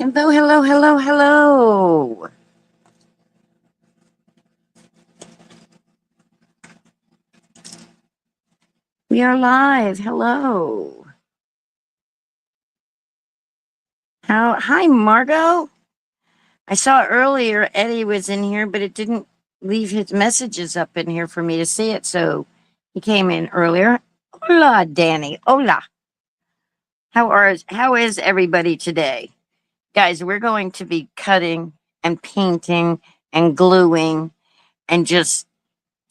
Hello, hello, hello, hello. We are live. Hello. Hi, Margot. I saw earlier Eddie was in here, but it didn't leave his messages up in here for me to see it. So he came in earlier. Hola, Danny. Hola. How is everybody today? Guys, we're going to be cutting and painting and gluing and just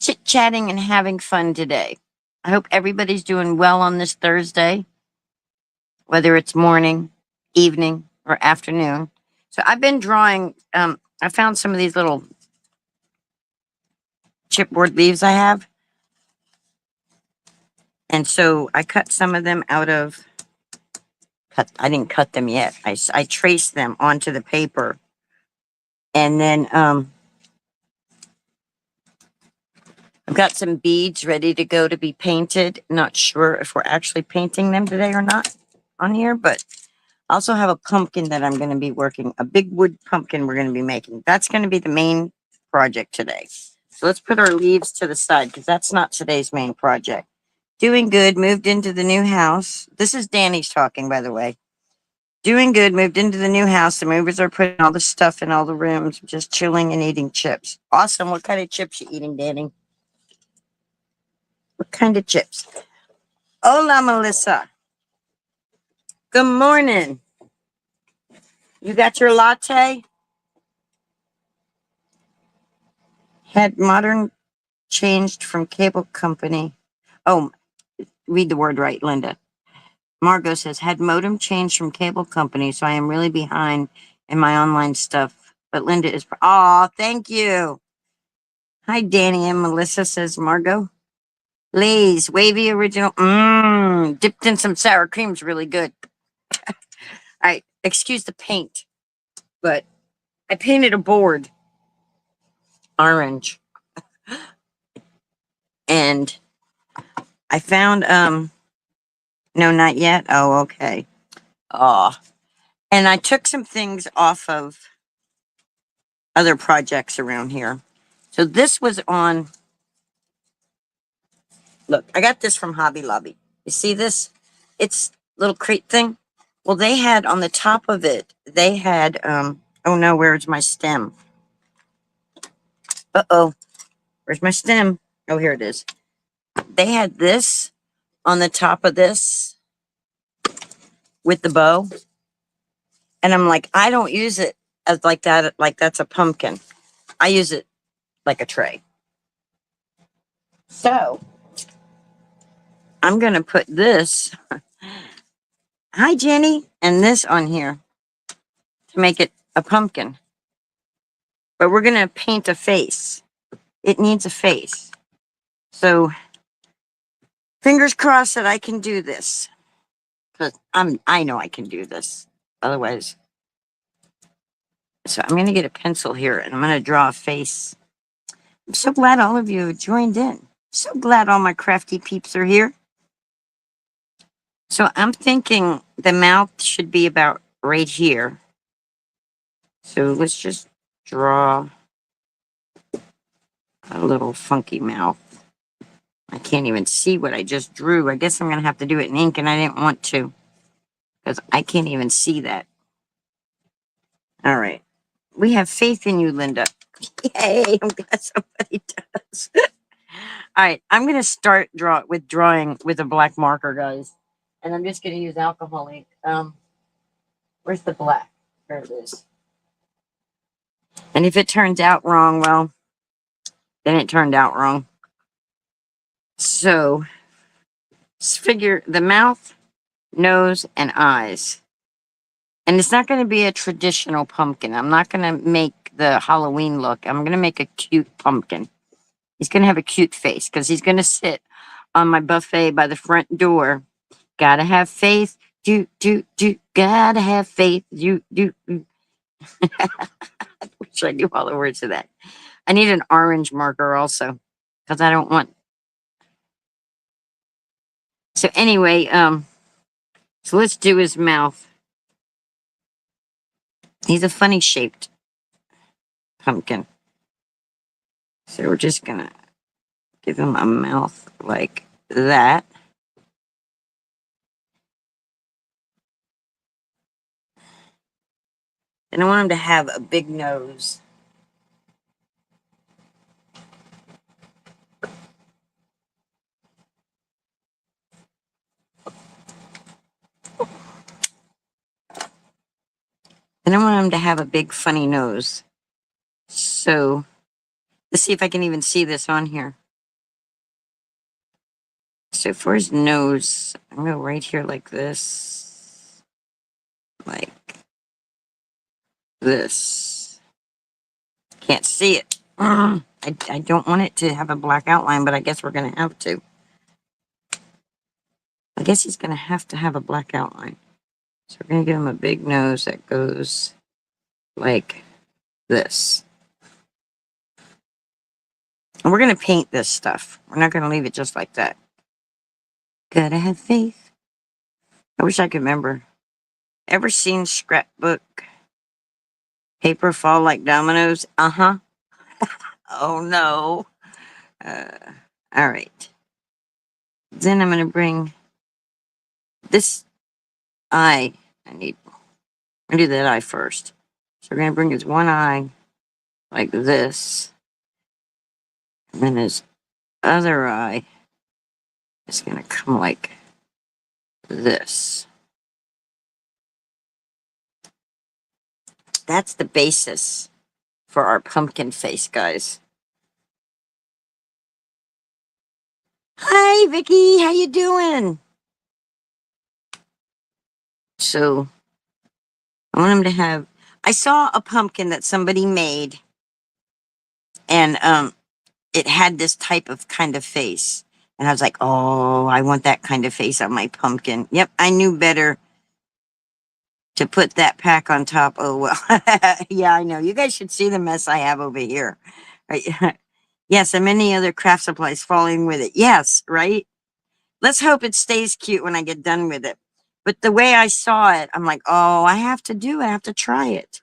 chit chatting and having fun today. I hope everybody's doing well on this Thursday, whether it's morning, evening, or afternoon. So I've been drawing. I found some of these little chipboard leaves I have. And so I cut some of them out of, I didn't cut them yet. I traced them onto the paper. And then I've got some beads ready to go to be painted. Not sure if we're actually painting them today or not on here, but I also have a pumpkin that I'm going to be working, a big wood pumpkin we're going to be making. That's going to be the main project today. So let's put our leaves to the side because that's not today's main project. Doing good, moved into the new house. This is Danny's talking, by the way. Doing good, moved into the new house. The movers are putting all the stuff in all the rooms, just chilling and eating chips. Awesome. What kind of chips you eating, Danny? What kind of chips? Hola, Melissa. Good morning. You got your latte? Had modern changed from cable company. Oh, read the word right, Linda. Margot says, had modem changed from cable company, so I am really behind in my online stuff. But Linda is, oh, thank you. Hi, Danny and Melissa, says Margot. Lay's wavy original, dipped in some sour cream's really good. All right, excuse the paint, but I painted a board orange, and I found, no, not yet. Oh, okay. Oh, and I took some things off of other projects around here. So this was on, look, I got this from Hobby Lobby. You see this? It's little crate thing. Well, they had on the top of it, they had, oh no, where's my stem? Uh-oh, where's my stem? Oh, here it is. They had this on the top of this with the bow. And I'm like, I don't use it as like that, like that's a pumpkin. I use it like a tray. So I'm going to put this, hi, Jenny, and this on here to make it a pumpkin. But we're going to paint a face. It needs a face. So fingers crossed that I can do this. Because I know I can do this. Otherwise. So I'm going to get a pencil here and I'm going to draw a face. I'm so glad all of you have joined in. So glad all my crafty peeps are here. So I'm thinking the mouth should be about right here. So let's just draw a little funky mouth. I can't even see what I just drew. I guess I'm going to have to do it in ink, and I didn't want to because I can't even see that. All right. We have faith in you, Linda. Yay, I'm glad somebody does. All right, I'm going to start drawing with a black marker, guys. And I'm just going to use alcohol ink. Where's the black? There it is. And if it turns out wrong, well, then it turned out wrong. So, figure the mouth, nose, and eyes. And it's not going to be a traditional pumpkin. I'm not going to make the Halloween look. I'm going to make a cute pumpkin. He's going to have a cute face because he's going to sit on my buffet by the front door. Gotta have faith. Gotta have faith. I wish I knew all the words of that. I need an orange marker also because I don't want. So anyway, so let's do his mouth. He's a funny shaped pumpkin. So we're just gonna give him a mouth like that. And I want him to have a big nose. And I want him to have a big funny nose. So let's see if I can even see this on here. So for his nose, I'm gonna go right here like this. Like this. Can't see it. I don't want it to have a black outline, but I guess we're gonna have to. I guess he's gonna have to have a black outline. So we're gonna give him a big nose that goes like this. And we're gonna paint this stuff. We're not gonna leave it just like that. Gotta have faith. I wish I could remember. Ever seen Scrapbook? Paper fall like dominoes? Uh-huh. Oh no. Uh, all right. Then I'm gonna bring this eye. I'm gonna do that eye first. So we're gonna bring his one eye like this. And then his other eye is gonna come like this. That's the basis for our pumpkin face, guys. Hi, Vicky. How you doing? So I want him to have. I saw a pumpkin that somebody made, and it had this type of kind of face, and I was like, "Oh, I want that kind of face on my pumpkin." Yep, I knew better to put that pack on top. Oh well, yeah, I know. You guys should see the mess I have over here. Right? Yes, and many other craft supplies falling with it. Yes, right. Let's hope it stays cute when I get done with it. But the way I saw it, I'm like, oh, I have to do it. I have to try it.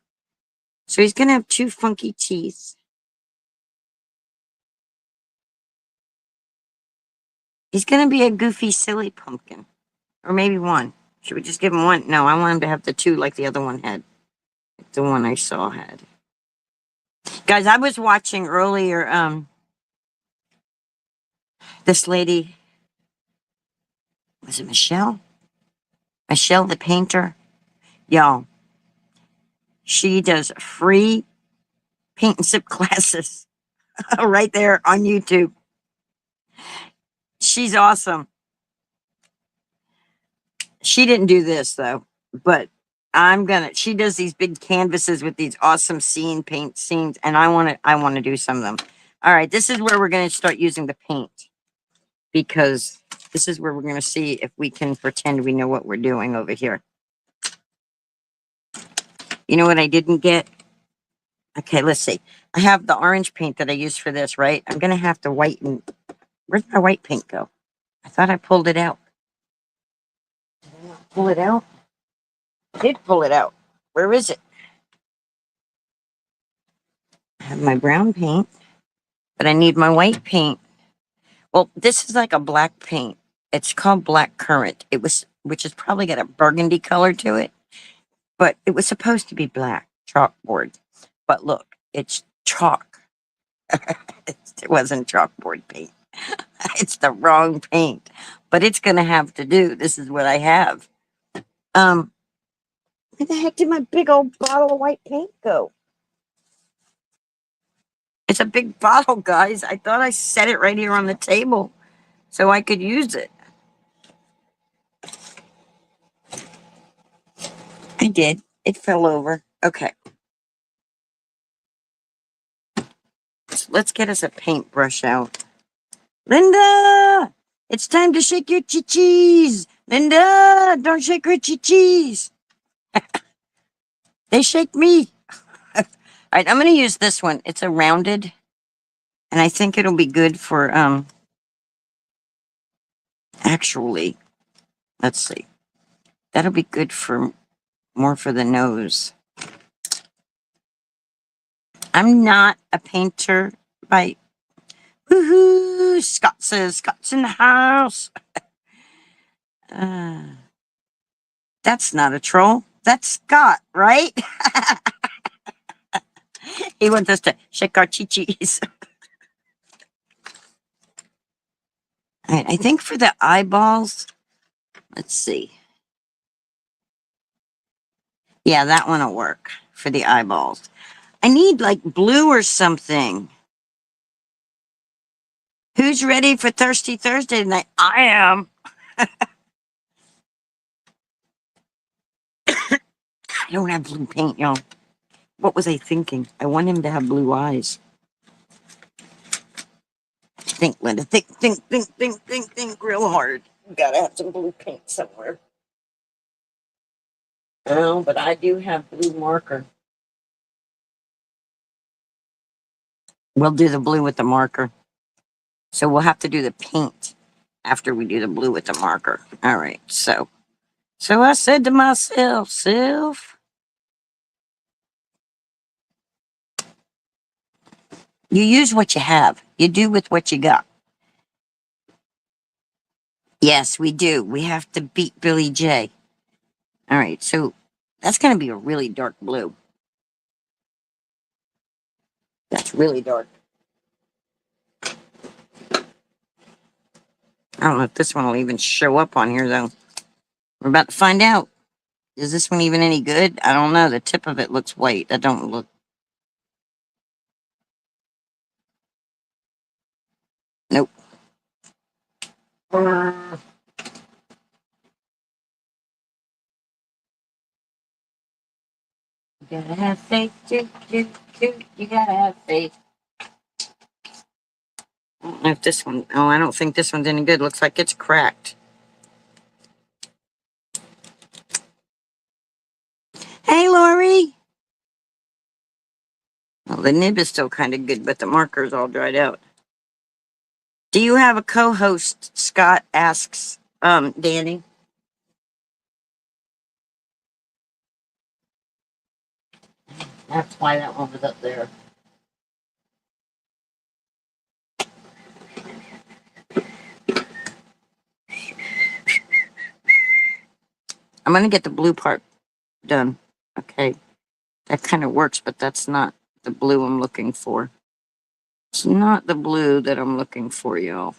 So he's gonna have two funky teeth. He's gonna be a goofy, silly pumpkin, or maybe one. Should we just give him one? No, I want him to have the two like the other one had. Like the one I saw had. Guys, I was watching earlier. This lady, was it Michelle? Michelle the painter, y'all. She does free paint and sip classes right there on YouTube. She's awesome. She didn't do this though, but she does these big canvases with these awesome paint scenes, and I want to do some of them. All right, this is where we're going to start using the paint, because this is where we're going to see if we can pretend we know what we're doing over here. You know what I didn't get? Okay, let's see. I have the orange paint that I used for this, right? I'm going to have to whiten. Where'd my white paint go? I thought I pulled it out. Did I not pull it out? I did pull it out. Where is it? I have my brown paint, but I need my white paint. Well, this is like a black paint. It's called Black Currant. Which has probably got a burgundy color to it, but it was supposed to be black chalkboard. But look, it's chalk. It wasn't chalkboard paint. It's the wrong paint, but it's gonna have to do. This is what I have. Where the heck did my big old bottle of white paint go? It's a big bottle, guys. I thought I set it right here on the table so I could use it. I did. It fell over. Okay. Let's get us a paintbrush out. Linda! It's time to shake your chi-chis! Linda! Don't shake her chi-chis! They shake me! All right, I'm going to use this one. It's a rounded, and I think it'll be good for, actually, let's see. That'll be good for more for the nose. I'm not a painter by woohoo. Scott says Scott's in the house. Uh, that's not a troll. That's Scott, right? He wants us to shake our chi-chis. All right, I think for the eyeballs, let's see. Yeah, that one will work for the eyeballs. I need like blue or something. Who's ready for Thirsty Thursday tonight? I am. I don't have blue paint, y'all. What was I thinking? I want him to have blue eyes. Think, Linda. Think real hard. Gotta have some blue paint somewhere. Oh, but I do have blue marker. We'll do the blue with the marker. So we'll have to do the paint after we do the blue with the marker. All right. So I said to myself, you use what you have. You do with what you got. Yes, we do. We have to beat Billy J. All right. So that's going to be a really dark blue. That's really dark. I don't know if this one will even show up on here, though. We're about to find out. Is this one even any good? I don't know. The tip of it looks white. That don't look. Nope. You gotta have faith. You gotta have faith. I don't know if this one. Oh, I don't think this one's any good. Looks like it's cracked. Hey, Lori. Well, the nib is still kind of good, but the marker's all dried out. Do you have a co-host? Scott asks, Danny. That's why that one was up there. I'm gonna get the blue part done. Okay. That kind of works, but that's not the blue I'm looking for. It's not the blue that I'm looking for, y'all.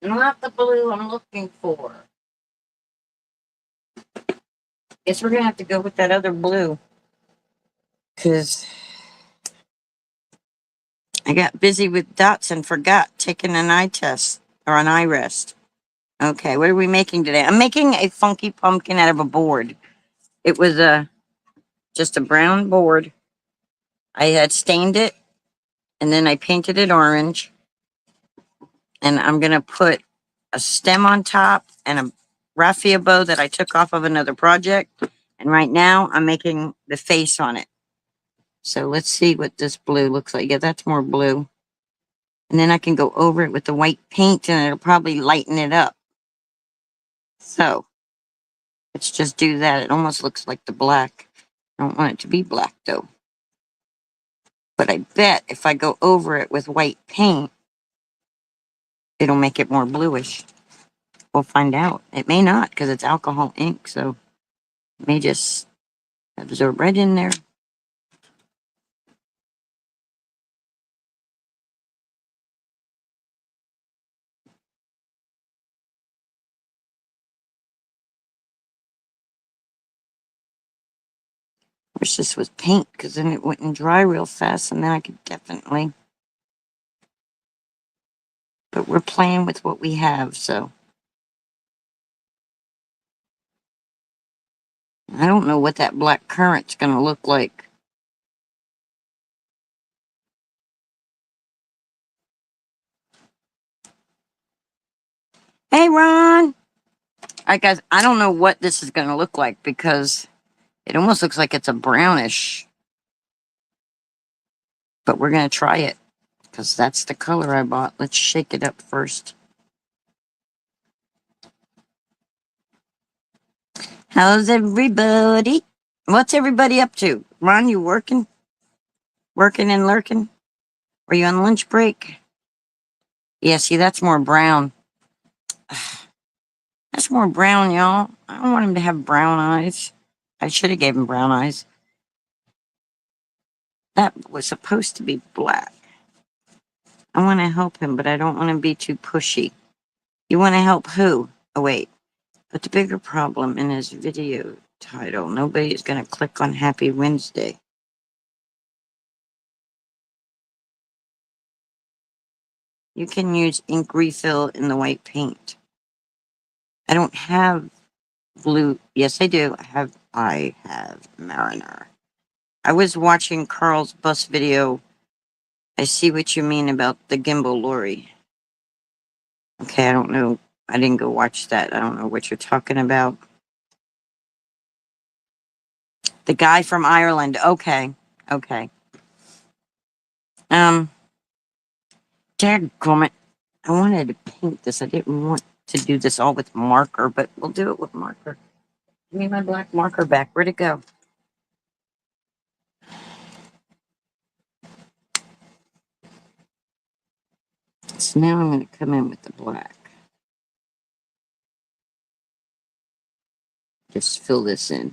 Not the blue I'm looking for. Guess we're gonna have to go with that other blue. Cause I got busy with dots and forgot taking an eye test or an eye rest. Okay, what are we making today? I'm making a funky pumpkin out of a board. It was just a brown board. I had stained it and then I painted it orange. And I'm gonna put a stem on top and a raffia bow that I took off of another project. And right now I'm making the face on it. So let's see what this blue looks like. Yeah, that's more blue. And then I can go over it with the white paint and it'll probably lighten it up. So let's just do that. It almost looks like the black. I don't want it to be black though. But I bet if I go over it with white paint, it'll make it more bluish. We'll find out. It may not because it's alcohol ink, so it may just absorb right in there. Wish this was paint because then it wouldn't dry real fast and then I could definitely. But we're playing with what we have, so. I don't know what that black currant's going to look like. Hey, Ron! All right, guys, I don't know what this is going to look like because it almost looks like it's a brownish. But we're going to try it because that's the color I bought. Let's shake it up first. How's everybody? What's everybody up to? Ron, you working? Working and lurking? Are you on lunch break? Yeah, see, that's more brown. That's more brown, y'all. I don't want him to have brown eyes. I should have gave him brown eyes. That was supposed to be black. I want to help him, but I don't want to be too pushy. You want to help who? Oh, wait. But the bigger problem in his video title, nobody is going to click on Happy Wednesday. You can use ink refill in the white paint. I don't have blue. Yes, I do. I have Mariner. I was watching Carl's bus video. I see what you mean about the gimbal lorry. Okay, I don't know. I didn't go watch that. I don't know what you're talking about. The guy from Ireland. Okay. Okay. Dadgummit. I wanted to paint this. I didn't want to do this all with marker, but we'll do it with marker. Give me my black marker back. Where'd it go? So now I'm going to come in with the black. Just fill this in.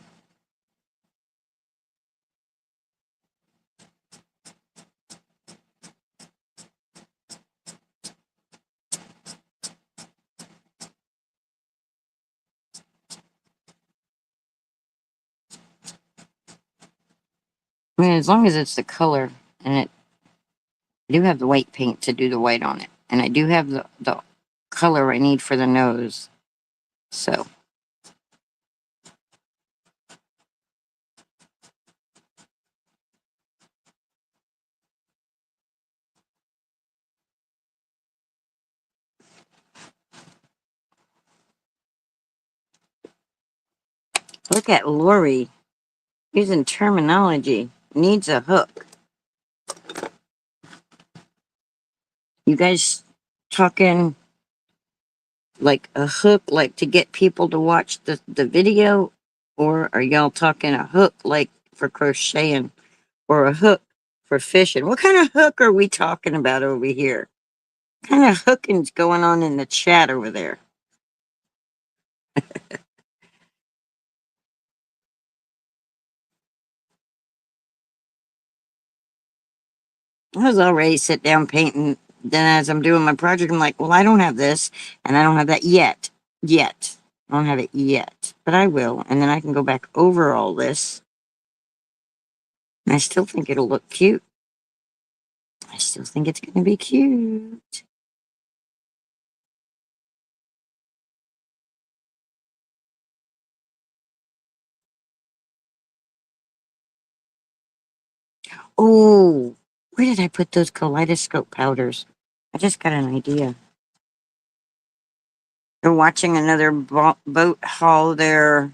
I mean, as long as it's the color, and I do have the white paint to do the white on it. And I do have the color I need for the nose. So. Look at Lori using terminology. Needs a hook. You guys talking like a hook, like to get people to watch the video? Or are y'all talking a hook like for crocheting? Or a hook for fishing? What kind of hook are we talking about over here? What kind of hooking's going on in the chat over there? I was already sit down painting. Then as I'm doing my project, I'm like, well, I don't have this and I don't have that yet. Yet. I don't have it yet, but I will. And then I can go back over all this. And I still think it'll look cute. I still think it's going to be cute. Oh, where did I put those kaleidoscope powders? I just got an idea. They're watching another boat haul their.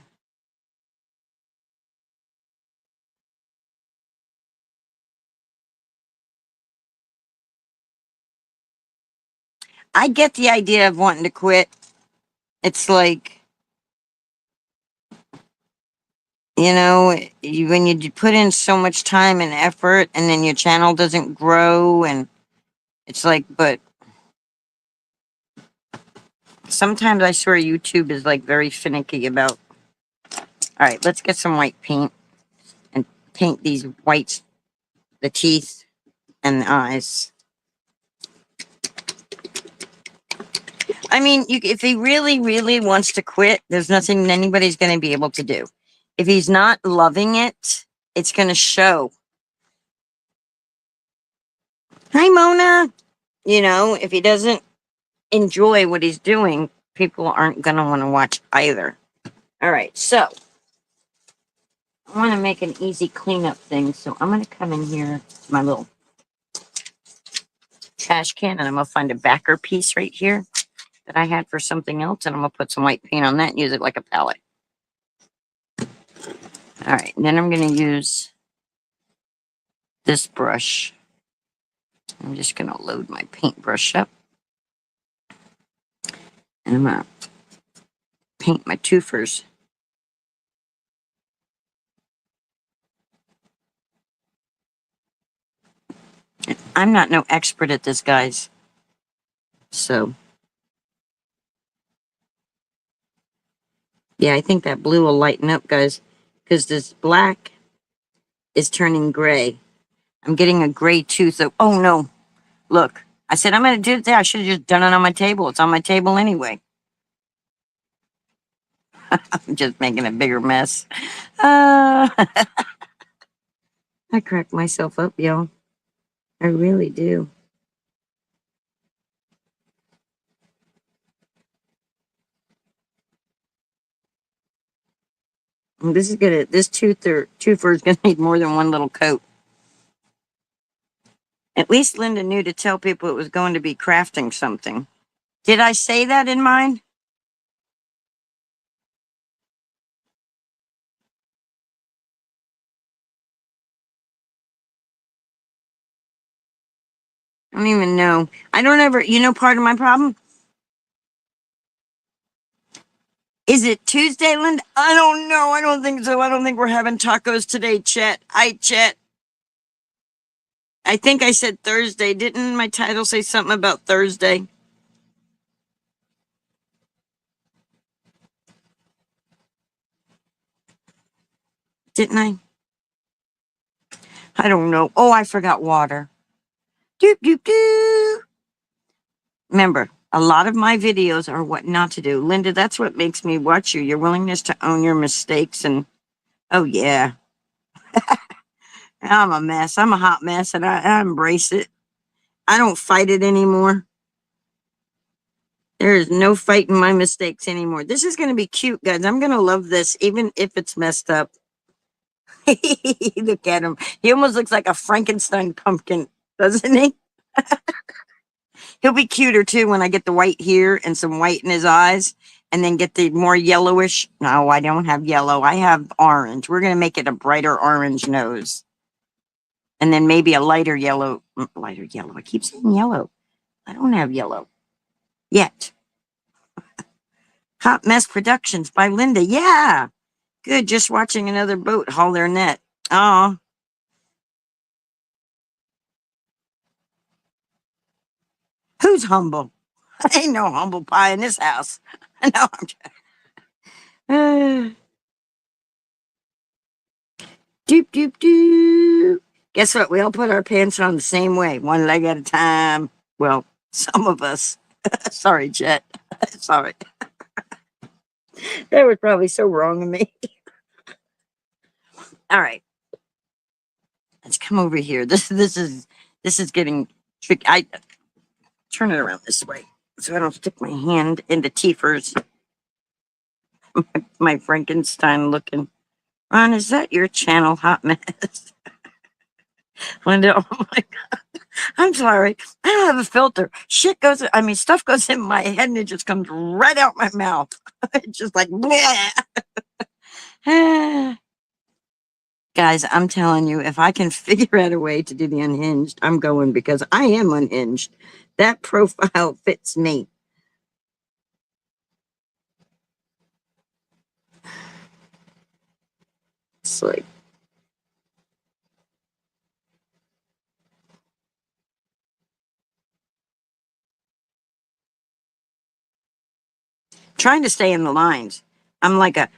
I get the idea of wanting to quit. It's like, when you put in so much time and effort and then your channel doesn't grow, and it's like, but sometimes I swear YouTube is like very finicky about, all right, let's get some white paint and paint these whites, the teeth and the eyes. I mean, if he really, really wants to quit, there's nothing anybody's going to be able to do. If he's not loving it, it's going to show. Hi, Mona. If he doesn't enjoy what he's doing, people aren't going to want to watch either. All right, so I want to make an easy cleanup thing. So I'm going to come in here to my little trash can, and I'm going to find a backer piece right here that I had for something else, and I'm going to put some white paint on that and use it like a palette. All right, and then I'm going to use this brush. I'm just going to load my paintbrush up. And I'm going to paint my twofers. I'm not no expert at this, guys. So, yeah, I think that blue will lighten up, guys, because this black is turning gray. I'm getting a gray tooth. Oh, no. Look, I said I'm going to do it there. I should have just done it on my table. It's on my table anyway. I'm just making a bigger mess. I crack myself up, y'all. I really do. And this tooth is gonna need more than one little coat. At least Linda knew to tell people it was going to be crafting something. Did I say that in mine? I don't even know. I don't ever, part of my problem? Is it Tuesday, Linda? I don't know. I don't think so. I don't think we're having tacos today, Chet. Chet. I think I said Thursday. Didn't my title say something about Thursday? Didn't I? I don't know. Oh, I forgot water. Doop, doop, doop. Remember, a lot of my videos are what not to do. Linda, that's what makes me watch you. Your willingness to own your mistakes. And oh, yeah, I'm a mess. I'm a hot mess, and I embrace it. I don't fight it anymore. There is no fighting my mistakes anymore. This is going to be cute, guys. I'm going to love this, even if it's messed up. Look at him. He almost looks like a Frankenstein pumpkin, doesn't he? He'll be cuter too when I get the white here and some white in his eyes and then get the more yellowish. No, I don't have yellow. I have orange. We're going to make it a brighter orange nose. And then maybe a lighter yellow. Lighter yellow. I keep saying yellow. I don't have yellow yet. Hot Mess Productions by Linda. Yeah. Good. Just watching another boat haul their net. Oh, who's humble? Ain't no humble pie in this house. No, I'm doop, doop, doop. Guess what? We all put our pants on the same way, one leg at a time. Well, some of us. Sorry, Jet. Sorry. That was probably so wrong of me. All right. Let's come over here. This is getting tricky. I turn it around this way so I don't stick my hand into Tifer's my Frankenstein looking. Ron, is that your channel, Hot Mess? Linda, oh my God. I'm sorry. I don't have a filter. Stuff goes in my head and it just comes right out my mouth. It's just like, guys, I'm telling you, if I can figure out a way to do the unhinged, I'm going because I am unhinged. That profile fits me. It's like, trying to stay in the lines. I'm like a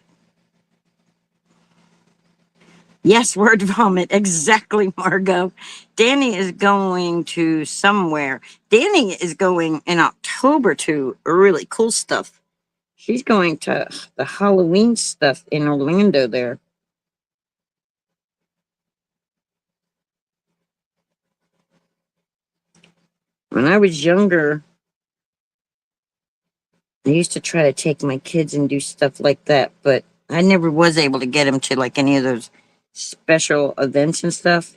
yes, word vomit. Exactly, Margot. Danny is going to somewhere. Danny is going in October to really cool stuff. She's going to the Halloween stuff in Orlando there. When I was younger, I used to try to take my kids and do stuff like that, but I never was able to get them to like any of those special events and stuff.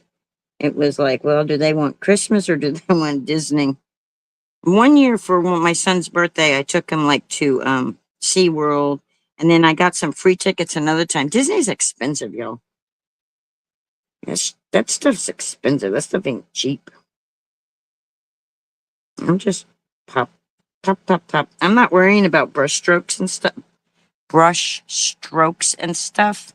It was like, well, do they want Christmas or do they want Disney? One year for my son's birthday, I took him like to SeaWorld, and then I got some free tickets another time. Disney's expensive, y'all. That stuff's expensive. That stuff ain't cheap. I'm just pop, pop, pop, pop. I'm not worrying about brush strokes and stuff. Brush strokes and stuff.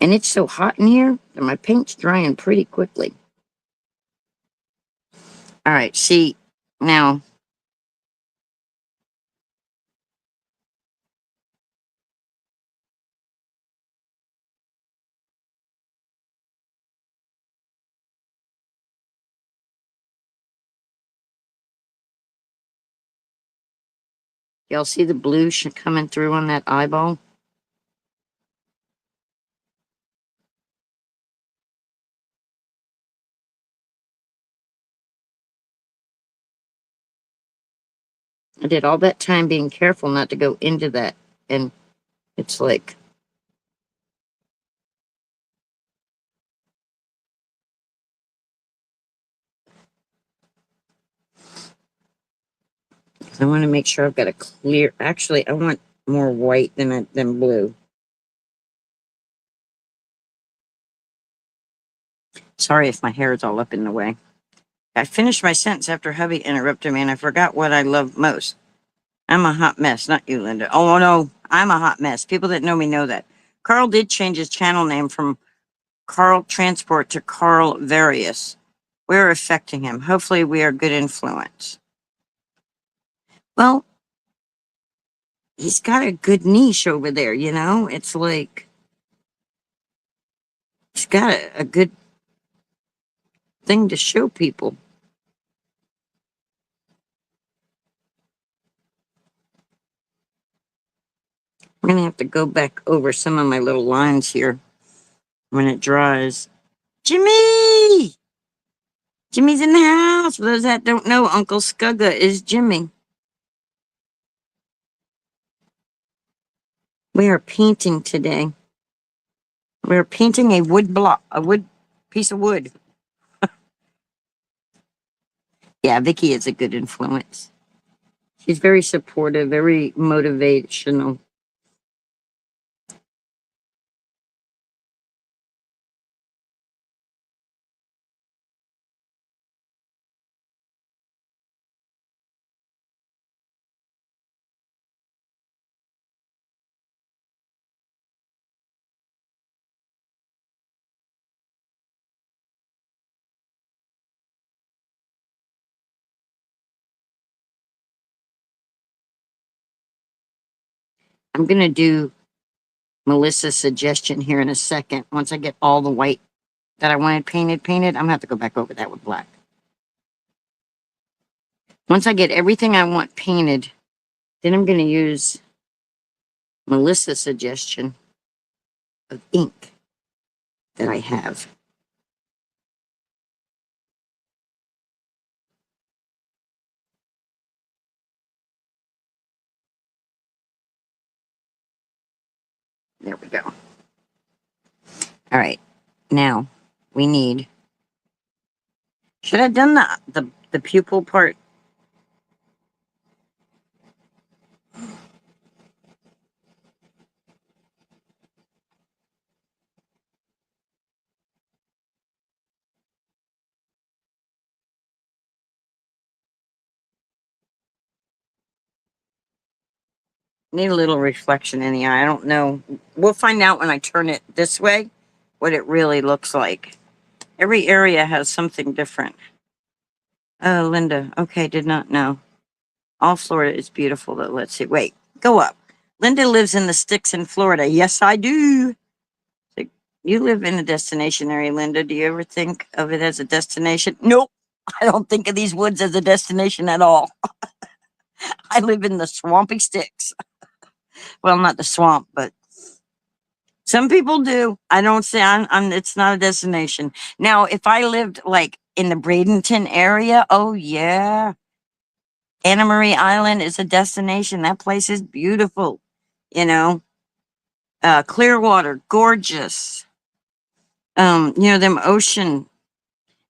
And it's so hot in here that my paint's drying pretty quickly. All right, see, now, y'all see the blue coming through on that eyeball? I did all that time being careful not to go into that, and it's like, I want to make sure I've got a clear, actually, I want more white than blue. Sorry if my hair is all up in the way. I finished my sentence after hubby interrupted me, and I forgot what I love most. I'm a hot mess, not you, Linda. Oh, no, I'm a hot mess. People that know me know that. Carl did change his channel name from Carl Transport to Carl Various. We're affecting him. Hopefully, we are good influence. Well, he's got a good niche over there, you know? It's like, he's got a good thing to show people. I'm going to have to go back over some of my little lines here when it dries. Jimmy! Jimmy's in the house. For those that don't know, Uncle Scugga is Jimmy. We are painting today. We're painting a wood block, a wood piece of wood. Yeah, Vicky is a good influence. She's very supportive, very motivational. I'm going to do Melissa's suggestion here in a second. Once I get all the white that I wanted painted, I'm going to have to go back over that with black. Once I get everything I want painted, then I'm going to use Melissa's suggestion of ink that I have. There we go. All right. Now we need. Should I have done the pupil part? Need a little reflection in the eye. I don't know. We'll find out when I turn it this way what it really looks like. Every area has something different. Oh, Linda. Okay, did not know. All Florida is beautiful, though. Let's see. Wait, go up. Linda lives in the sticks in Florida. Yes, I do. You live in a destination area, Linda. Do you ever think of it as a destination? Nope. I don't think of these woods as a destination at all. I live in the swampy sticks. Well, not the swamp, but some people do. I don't say it's not a destination. Now, if I lived like in the Bradenton area, oh yeah. Anna Marie Island is a destination. That place is beautiful. You know, Clearwater, gorgeous. Them ocean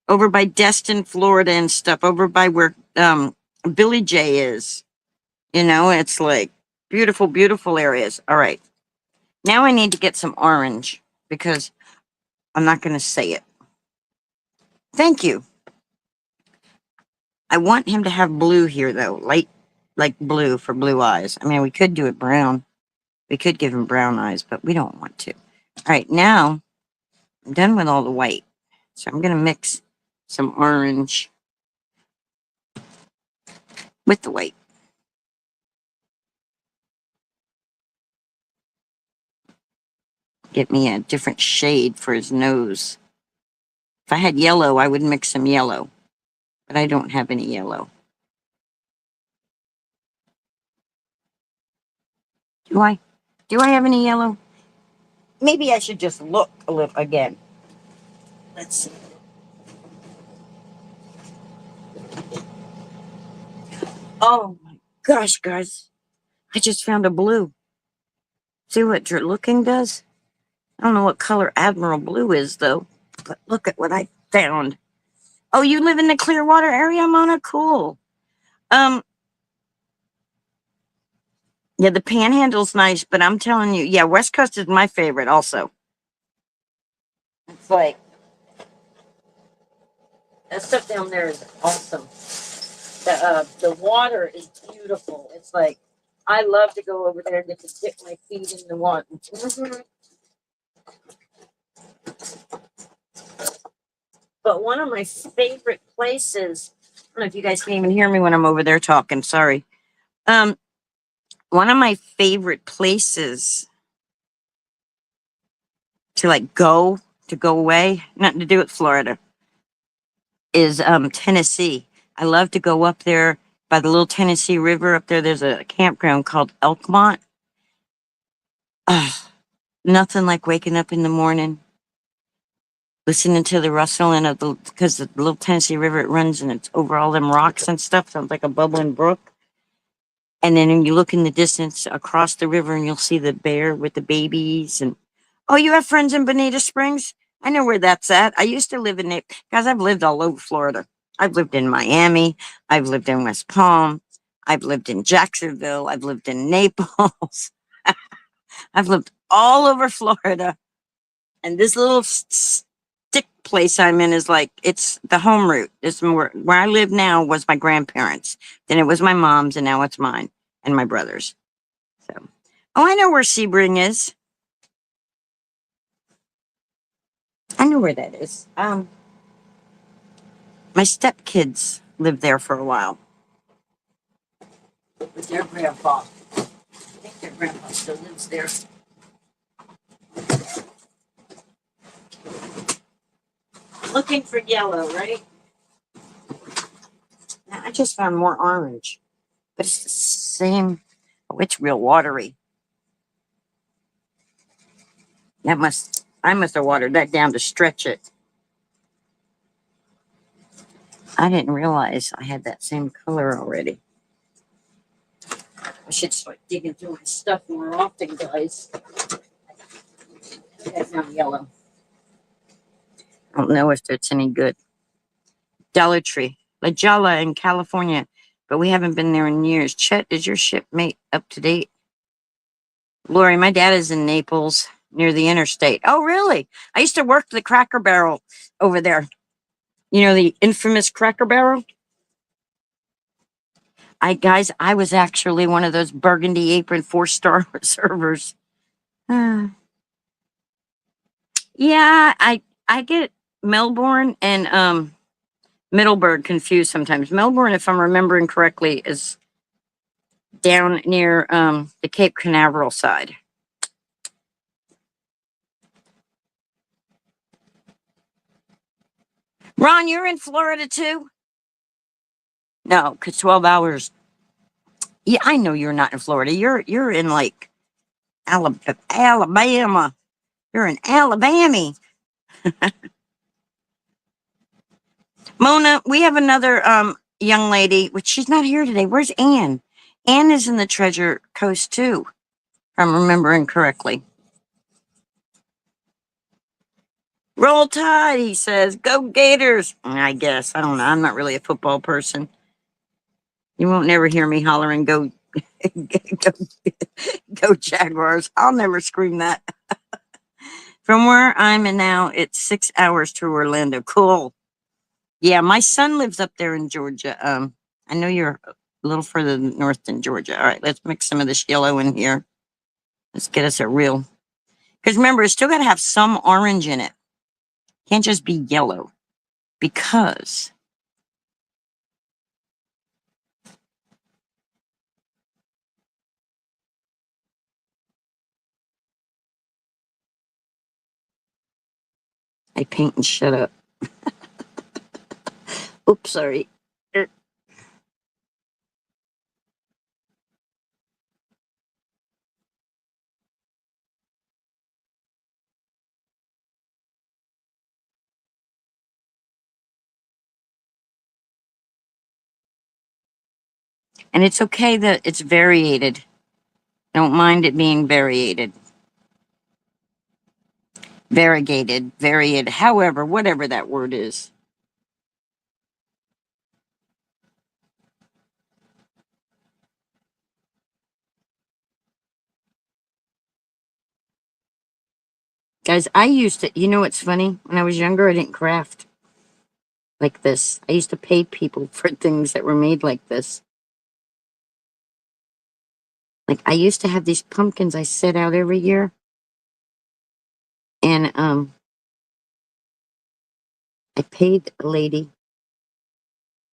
over by Destin, Florida and stuff, over by where Billy J is. It's like beautiful, beautiful areas. All right. Now I need to get some orange because I'm not going to say it. Thank you. I want him to have blue here, though. Light, like blue for blue eyes. I mean, we could do it brown. We could give him brown eyes, but we don't want to. All right, now I'm done with all the white. So I'm going to mix some orange with the white. Get me a different shade for his nose. If I had yellow, I would mix some yellow, but I don't have any yellow. Do I? Do I have any yellow? Maybe I should just look a little again. Let's see. Oh my gosh, guys. I just found a blue. See what Dr looking does? I don't know what color Admiral Blue is, though. But look at what I found. Oh, you live in the Clearwater area, Mona? Cool. Um, yeah, the Panhandle's nice, but I'm telling you, yeah, West Coast is my favorite also. It's like, that stuff down there is awesome. The water is beautiful. It's like, I love to go over there and get to dip my feet in the water. But one of my favorite places, I don't know if you guys can even hear me when I'm over there talking, sorry. One of my favorite places to like go away, nothing to do with Florida, is Tennessee. I love to go up there by the little Tennessee River up there. There's a campground called Elkmont. Nothing like waking up in the morning, listening to the rustling of because the little Tennessee River, it runs and it's over all them rocks and stuff. Sounds like a bubbling brook. And then when you look in the distance across the river and you'll see the bear with the babies. And oh, you have friends in Bonita Springs? I know where that's at. I used to live in it. Guys, I've lived all over Florida. I've lived in Miami. I've lived in West Palm. I've lived in Jacksonville. I've lived in Naples. I've lived all over Florida. And this little stick place I'm in is like, it's the home route. It's where I live now was my grandparents. Then it was my mom's, and now it's mine and my brother's. So, oh, I know where Sebring is. I know where that is. My stepkids lived there for a while with their grandpa. I think their grandpa still lives there. Looking for yellow, right? Now, I just found more orange, but it's the same. Oh, it's real watery. I must have watered that down to stretch it. I didn't realize I had that same color already. I should start digging through my stuff more often, guys. I found yellow. I don't know if it's any good. Dollar Tree, La Jolla in California, but we haven't been there in years. Chet, is your shipmate up to date? Lori, my dad is in Naples near the interstate. Oh, really? I used to work the Cracker Barrel over there. You know, the infamous Cracker Barrel? I was actually one of those burgundy apron 4-star servers. Yeah, I get Melbourne and Middleburg confused sometimes. Melbourne, if I'm remembering correctly, is down near the Cape Canaveral side. Ron, you're in Florida too? No, because 12 hours. Yeah, I know you're not in Florida. You're in like Alabama. You're in Alabama. Mona, we have another young lady, which she's not here today. Where's Anne? Anne is in the Treasure Coast too, if I'm remembering correctly. Roll Tide, he says. Go Gators. I guess. I don't know. I'm not really a football person. You won't never hear me hollering, go, go, go Jaguars. I'll never scream that. From where I'm in now, it's 6 hours to Orlando. Cool. Yeah, my son lives up there in Georgia. I know you're a little further north than Georgia. All right, let's mix some of this yellow in here. Let's get us a real, because remember, it's still got to have some orange in it. Can't just be yellow because I paint and shut up. Oops, sorry. And it's okay that it's variated. Don't mind it being variated. Variegated, varied, however, whatever that word is. Guys, I used to, you know what's funny? When I was younger, I didn't craft like this. I used to pay people for things that were made like this. Like I used to have these pumpkins I set out every year. And I paid a lady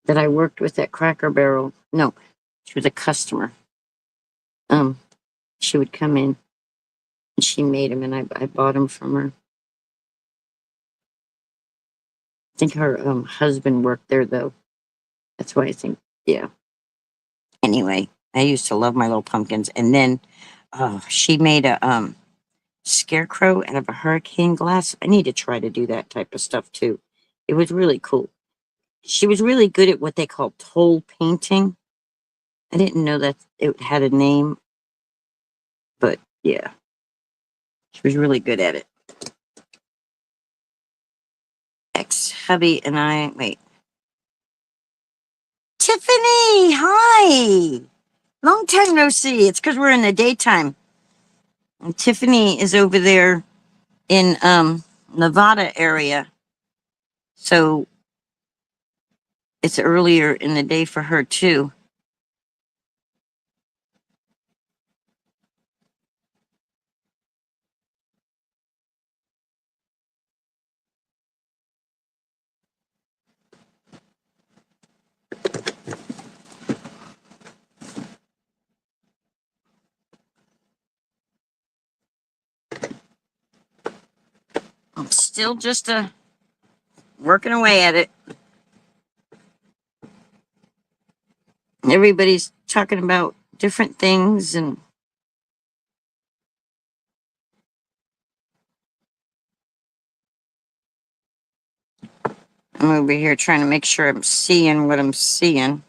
that I worked with at Cracker Barrel. No, she was a customer. Um, she would come in and she made them, and I bought them from her. I think her husband worked there though. That's why I think, yeah. Anyway, I used to love my little pumpkins, and then she made a scarecrow out of a hurricane glass. I need to try to do that type of stuff too. It was really cool. She was really good at what they call toll painting. I didn't know that it had a name, but yeah, she was really good at it. Ex hubby and I, wait. Tiffany, hi. Long time no see. It's because we're in the daytime. And Tiffany is over there in Nevada area. So it's earlier in the day for her too. I'm still just working away at it. Everybody's talking about different things, and I'm over here trying to make sure I'm seeing what I'm seeing.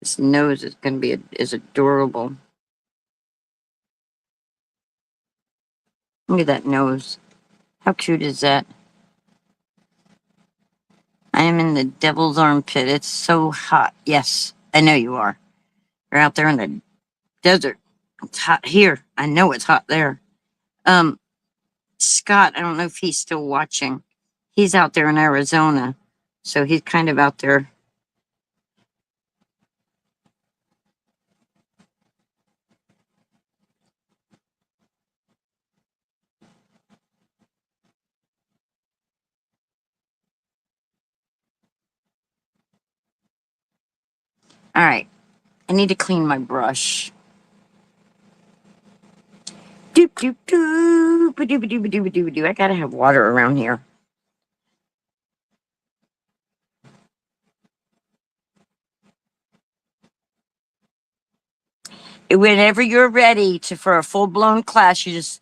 This nose is going to be is adorable. Look at that nose. How cute is that? I am in the devil's armpit. It's so hot. Yes, I know you are. You're out there in the desert. It's hot here. I know it's hot there. Scott, I don't know if he's still watching. He's out there in Arizona. So he's kind of out there. All right. I need to clean my brush. Doop doop doop doop doop doop doop doop. I gotta have water around here. Whenever you're ready for a full blown class, you just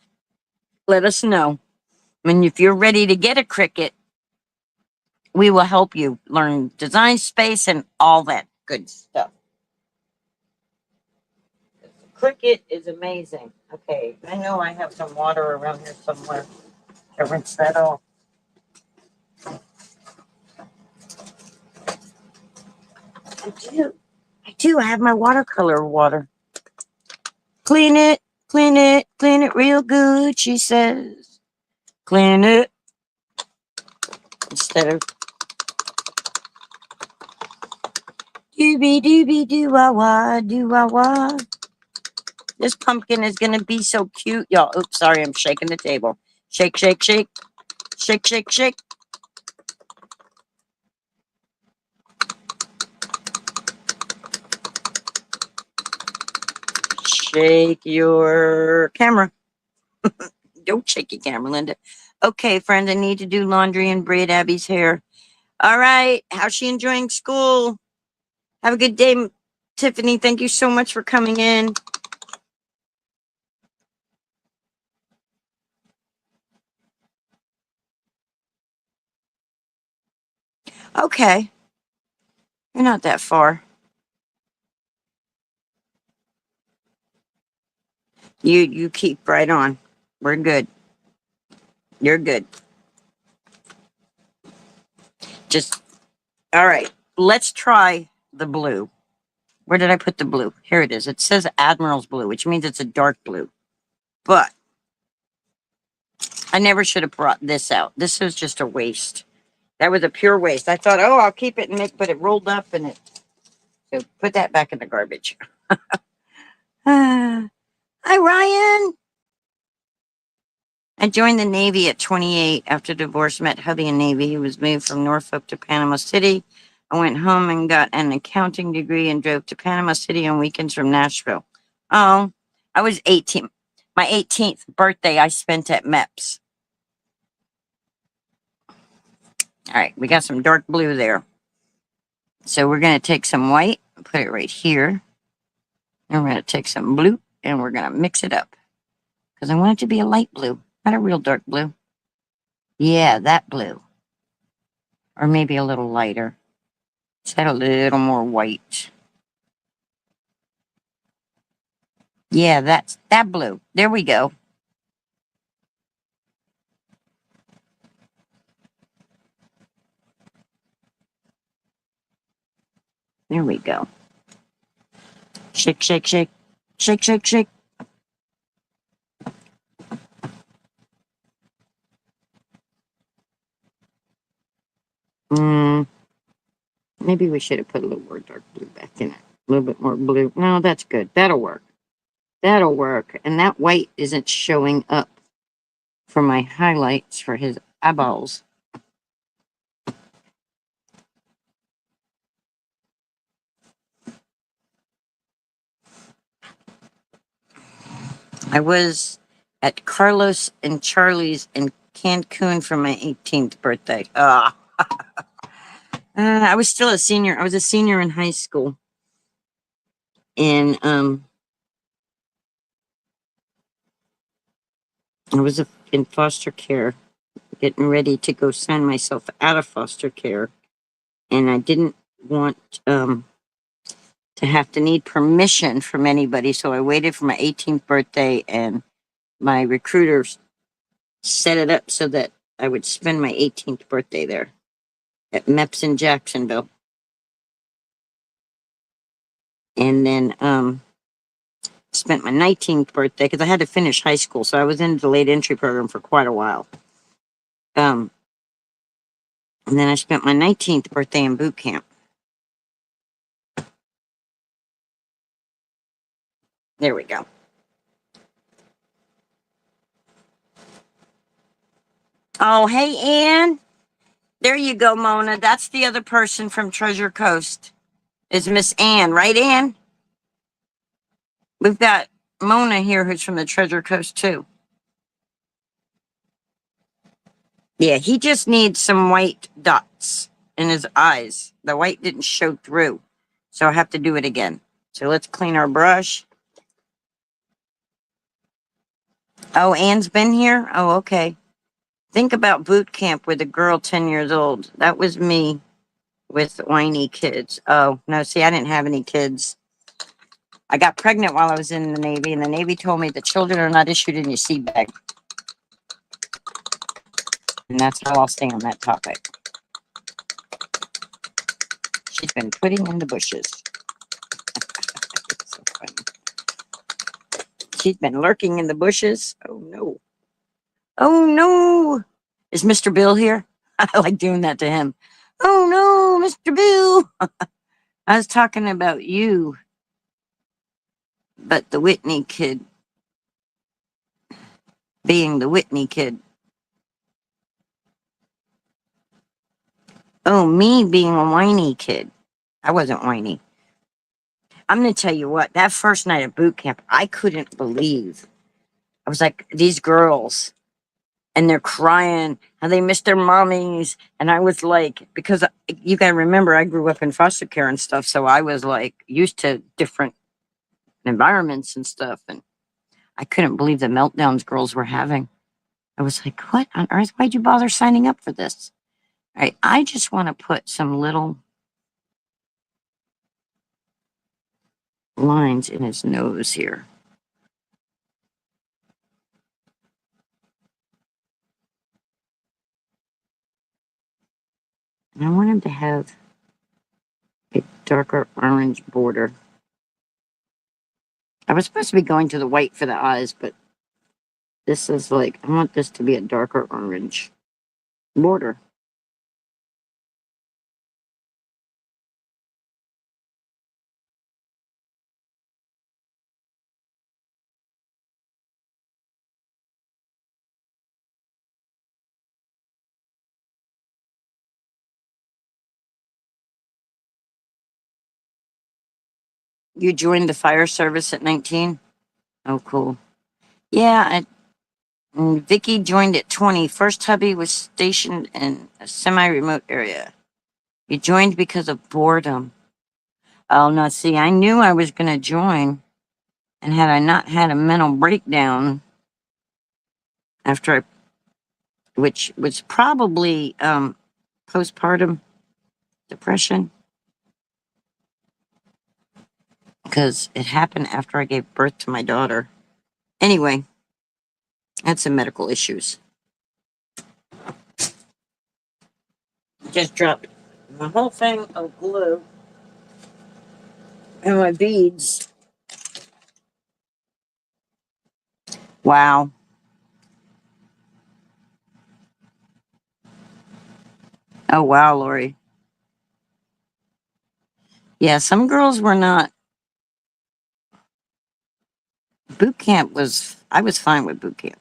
let us know. And if you're ready to get a Cricut, we will help you learn design space and all that good stuff. Cricut is amazing. Okay, I know I have some water around here somewhere to rinse that off. I do. I do. I have my watercolor water. Clean it, clean it, clean it real good, she says. Clean it. Instead of dooby dooby doo wah wah doo wah wah. This pumpkin is gonna be so cute, y'all. Oops, sorry, I'm shaking the table. Shake, shake, shake, shake, shake, shake. shake your camera. Don't shake your camera, Linda. Okay, friends, I need to do laundry and braid Abby's hair. All right. How's she enjoying school? Have a good day, Tiffany. Thank you so much for coming in. Okay. You're not that far. You keep right on. We're good. You're good. Just all right. Let's try the blue. Where did I put the blue? Here it is. It says Admiral's blue, which means it's a dark blue. But I never should have brought this out. This was just a waste. That was a pure waste. I thought, oh, I'll keep it and make, but it rolled up and it. So put that back in the garbage. Hi, Ryan. I joined the Navy at 28 after divorce, met hubby in Navy. He was moved from Norfolk to Panama City. I went home and got an accounting degree and drove to Panama City on weekends from Nashville. Oh, I was 18. My 18th birthday I spent at MEPS. All right, we got some dark blue there. So we're going to take some white and put it right here. And we're going to take some blue and we're going to mix it up. Because I want it to be a light blue, not a real dark blue. Yeah, that blue. Or maybe a little lighter. Let's add a little more white. Yeah, that's that blue. There we go. There we go. Shake, shake, shake. Shake, shake, shake. Maybe we should have put a little more dark blue back in it. A little bit more blue. No, that's good. That'll work. That'll work. And that white isn't showing up for my highlights for his eyeballs. I was at Carlos and Charlie's in Cancun for my 18th birthday. I was still a senior. I was a senior in high school. And I was in foster care, getting ready to go sign myself out of foster care. And I didn't want to have to need permission from anybody. So I waited for my 18th birthday, and my recruiters set it up so that I would spend my 18th birthday there at MEPS in Jacksonville. And then spent my 19th birthday because I had to finish high school. So I was in the late entry program for quite a while. And then I spent my 19th birthday in boot camp. There we go. Oh, hey, Ann. There you go, Mona. That's the other person from Treasure Coast. Is Miss Ann, right, Ann? We've got Mona here who's from the Treasure Coast, too. Yeah, he just needs some white dots in his eyes. The white didn't show through, so I have to do it again. So let's clean our brush. Oh, Ann's been here? Oh, okay. Think about boot camp with a girl 10 years old. That was me with whiny kids. Oh, no, see, I didn't have any kids. I got pregnant while I was in the Navy, and the Navy told me the children are not issued in your seed bag. And that's how I'll stay on that topic. She's been putting in the bushes. So funny. She's been lurking in the bushes. Oh, no. Oh, no. Is Mr. Bill here? I like doing that to him. Oh, no, Mr. Bill. I was talking about you, but the Whitney kid being the Whitney kid. Oh, me being a whiny kid. I wasn't whiny. I'm going to tell you what, that first night of boot camp, I couldn't believe. I was like, these girls, and they're crying, and they miss their mommies. And I was like, because you got to remember, I grew up in foster care and stuff. So I was like used to different environments and stuff. And I couldn't believe the meltdowns girls were having. I was like, what on earth? Why'd you bother signing up for this? All right. I just want to put some little lines in his nose here. And I want him to have a darker orange border. I was supposed to be going to the white for the eyes, but this is like, I want this to be a darker orange border. You joined the fire service at 19? Oh, cool. Yeah, Vicky joined at 20. First hubby was stationed in a semi-remote area. You joined because of boredom. Oh, no, see, I knew I was going to join. And had I not had a mental breakdown after which was probably postpartum depression, because it happened after I gave birth to my daughter. Anyway, I had some medical issues. Just dropped my whole thing of glue and my beads. Wow. Oh, wow, Lori. Yeah, some girls were not. Boot camp was, I was fine with boot camp.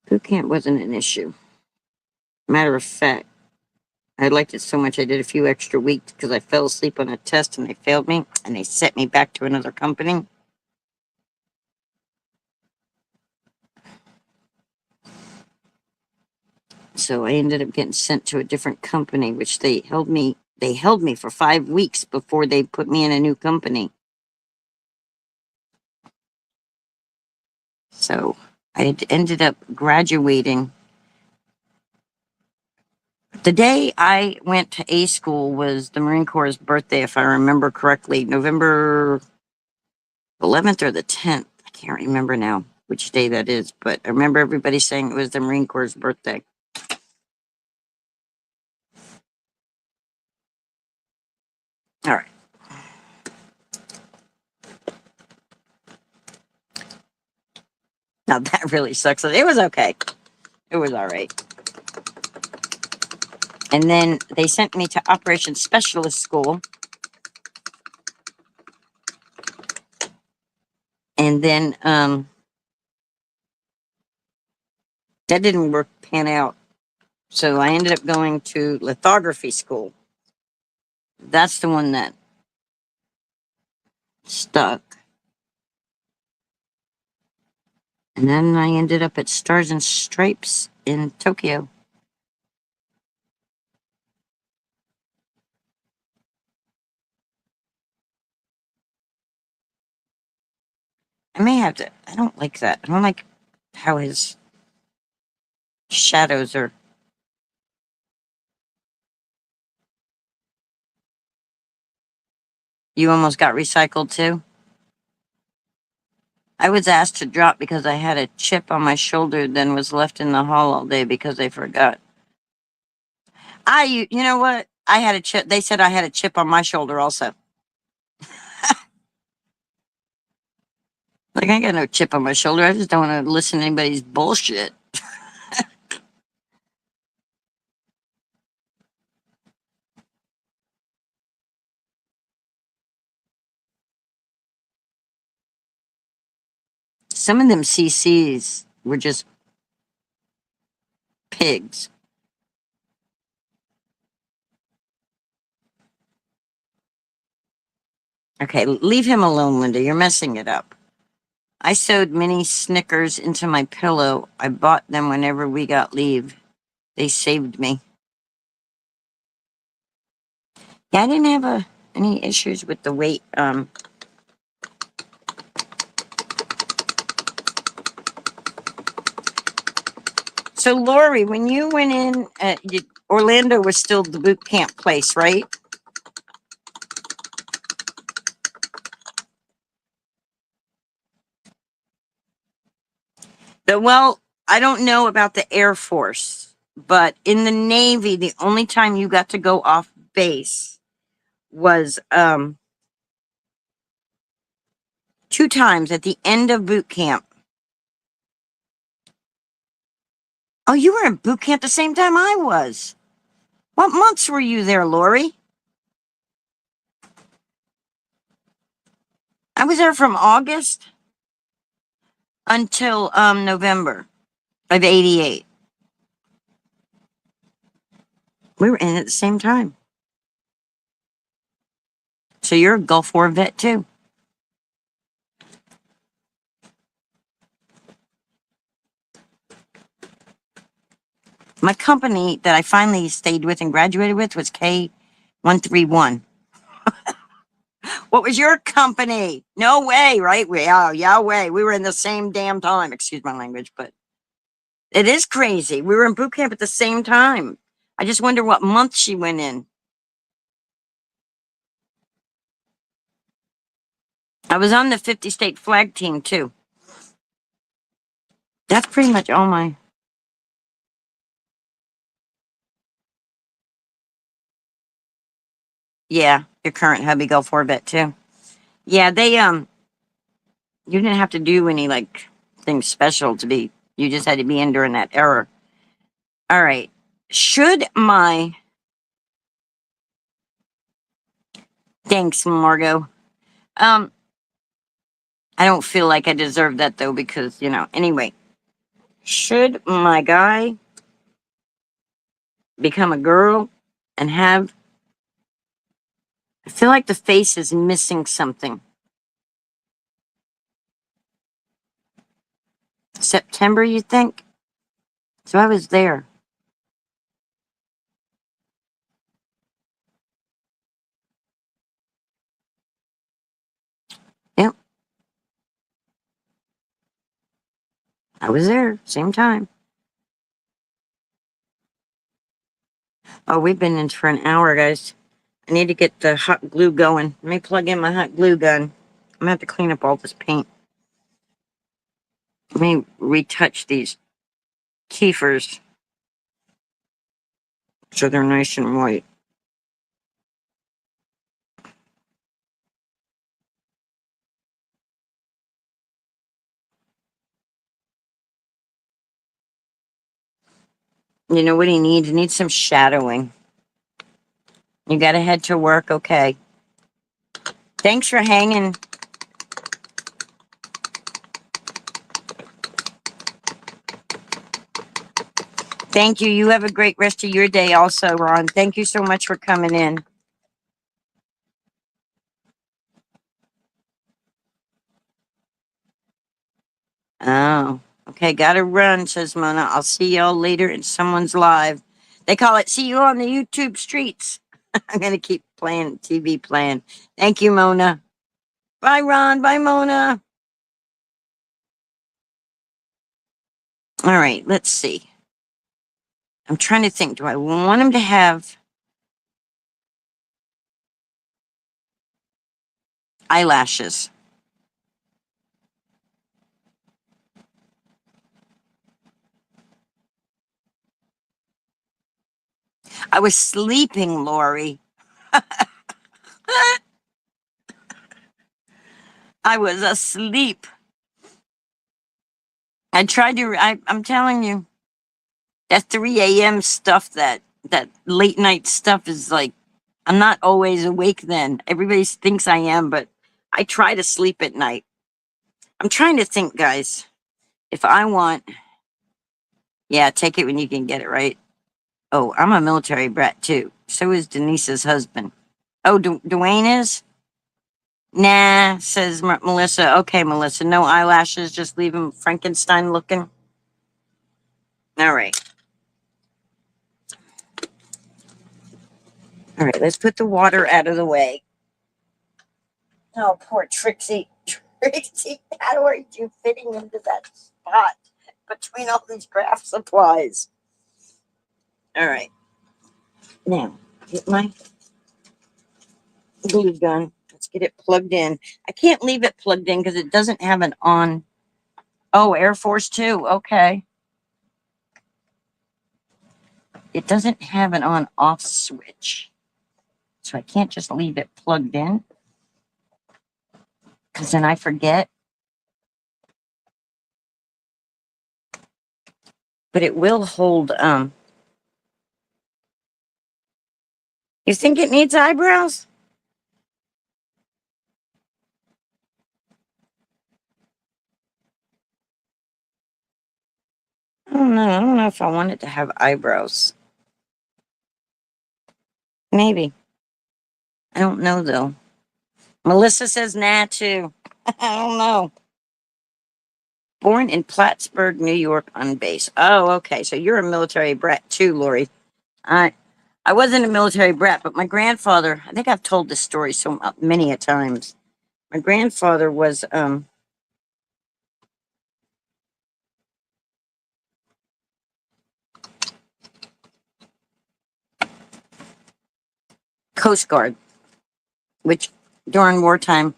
Boot camp wasn't an issue. Matter of fact, I liked it so much I did a few extra weeks because I fell asleep on a test and they failed me and they sent me back to another company. So I ended up getting sent to a different company, which they held me for 5 weeks before they put me in a new company. So I had ended up graduating. The day I went to A school was the Marine Corps' birthday, if I remember correctly, November 11th or the 10th. I can't remember now which day that is, but I remember everybody saying it was the Marine Corps' birthday. All right. Now that really sucks. It was okay. It was all right. And then they sent me to Operations Specialist School. And then that didn't pan out. So I ended up going to lithography school. That's the one that stuck. And then I ended up at Stars and Stripes in Tokyo. I may have to, I don't like that. I don't like how his shadows are. You almost got recycled too? I was asked to drop because I had a chip on my shoulder, then was left in the hall all day because I forgot. You know what? I had a chip. They said I had a chip on my shoulder also. Like, I got no chip on my shoulder. I just don't want to listen to anybody's bullshit. Some of them CCs were just pigs. Okay, leave him alone, Linda. You're messing it up. I sewed mini Snickers into my pillow. I bought them whenever we got leave. They saved me. Yeah, I didn't have any issues with the weight. So Lori, when you went in, Orlando was still the boot camp place, right? Well, I don't know about the Air Force, but in the Navy, the only time you got to go off base was two times at the end of boot camp. Oh, you were in boot camp the same time I was. What months were you there, Lori? I was there from August until November of '88. We were in at the same time. So you're a Gulf War vet too. My company that I finally stayed with and graduated with was K131. What was your company? No way, right? Yeah, way. We were in the same damn time. Excuse my language, but it is crazy. We were in boot camp at the same time. I just wonder what month she went in. I was on the 50 state flag team too. That's pretty much all my. Yeah, your current hubby Gulf War vet too. Yeah, they you didn't have to do any like things special to be. You just had to be in during that era. All right. Should my thanks, Margot. Um, I don't feel like I deserve that though because Anyway, should my guy become a girl and have? I feel like the face is missing something. September, you think? So I was there. Yep, I was there. Same time. Oh, we've been in for an hour, guys. I need to get the hot glue going. Let me plug in my hot glue gun. I'm gonna have to clean up all this paint. Let me retouch these Kiefers so they're nice and white. You know what he needs? He needs some shadowing. You gotta head to work, okay. Thanks for hanging. Thank you. You have a great rest of your day also, Ron. Thank you so much for coming in. Oh, okay. Gotta run, says Mona. I'll see y'all later in someone's live. They call it see you on the YouTube streets. I'm gonna keep playing TV playing. Thank you, Mona. Bye, Ron. Bye, Mona. All right, let's see. I'm trying to think. Do I want him to have eyelashes? I was sleeping, Lori. I was asleep. I tried to. I'm telling you, that 3 a.m. stuff, that late night stuff is like, I'm not always awake then. Everybody thinks I am, but I try to sleep at night. I'm trying to think, guys. If I want, yeah, take it when you can get it, right? Oh, I'm a military brat too. So is Denise's husband. Oh, Dwayne is? Nah, says Melissa. Okay, Melissa, no eyelashes, just leave him Frankenstein looking. All right. All right, let's put the water out of the way. Oh, poor Trixie. Trixie, how are you fitting into that spot between all these craft supplies? All right. Now, get my glue gun. Let's get it plugged in. I can't leave it plugged in because it doesn't have an on. Oh, Air Force 2. Okay. It doesn't have an on off switch. So I can't just leave it plugged in because then I forget. But it will hold. You think it needs eyebrows? I don't know. I don't know if I want it to have eyebrows. Maybe. I don't know though. Melissa says nah too. I don't know. Born in Plattsburgh, New York on base. Oh, okay. So you're a military brat too, Lori. I I wasn't a military brat, but my grandfather, I think I've told this story so many a times. My grandfather was Coast Guard, which during wartime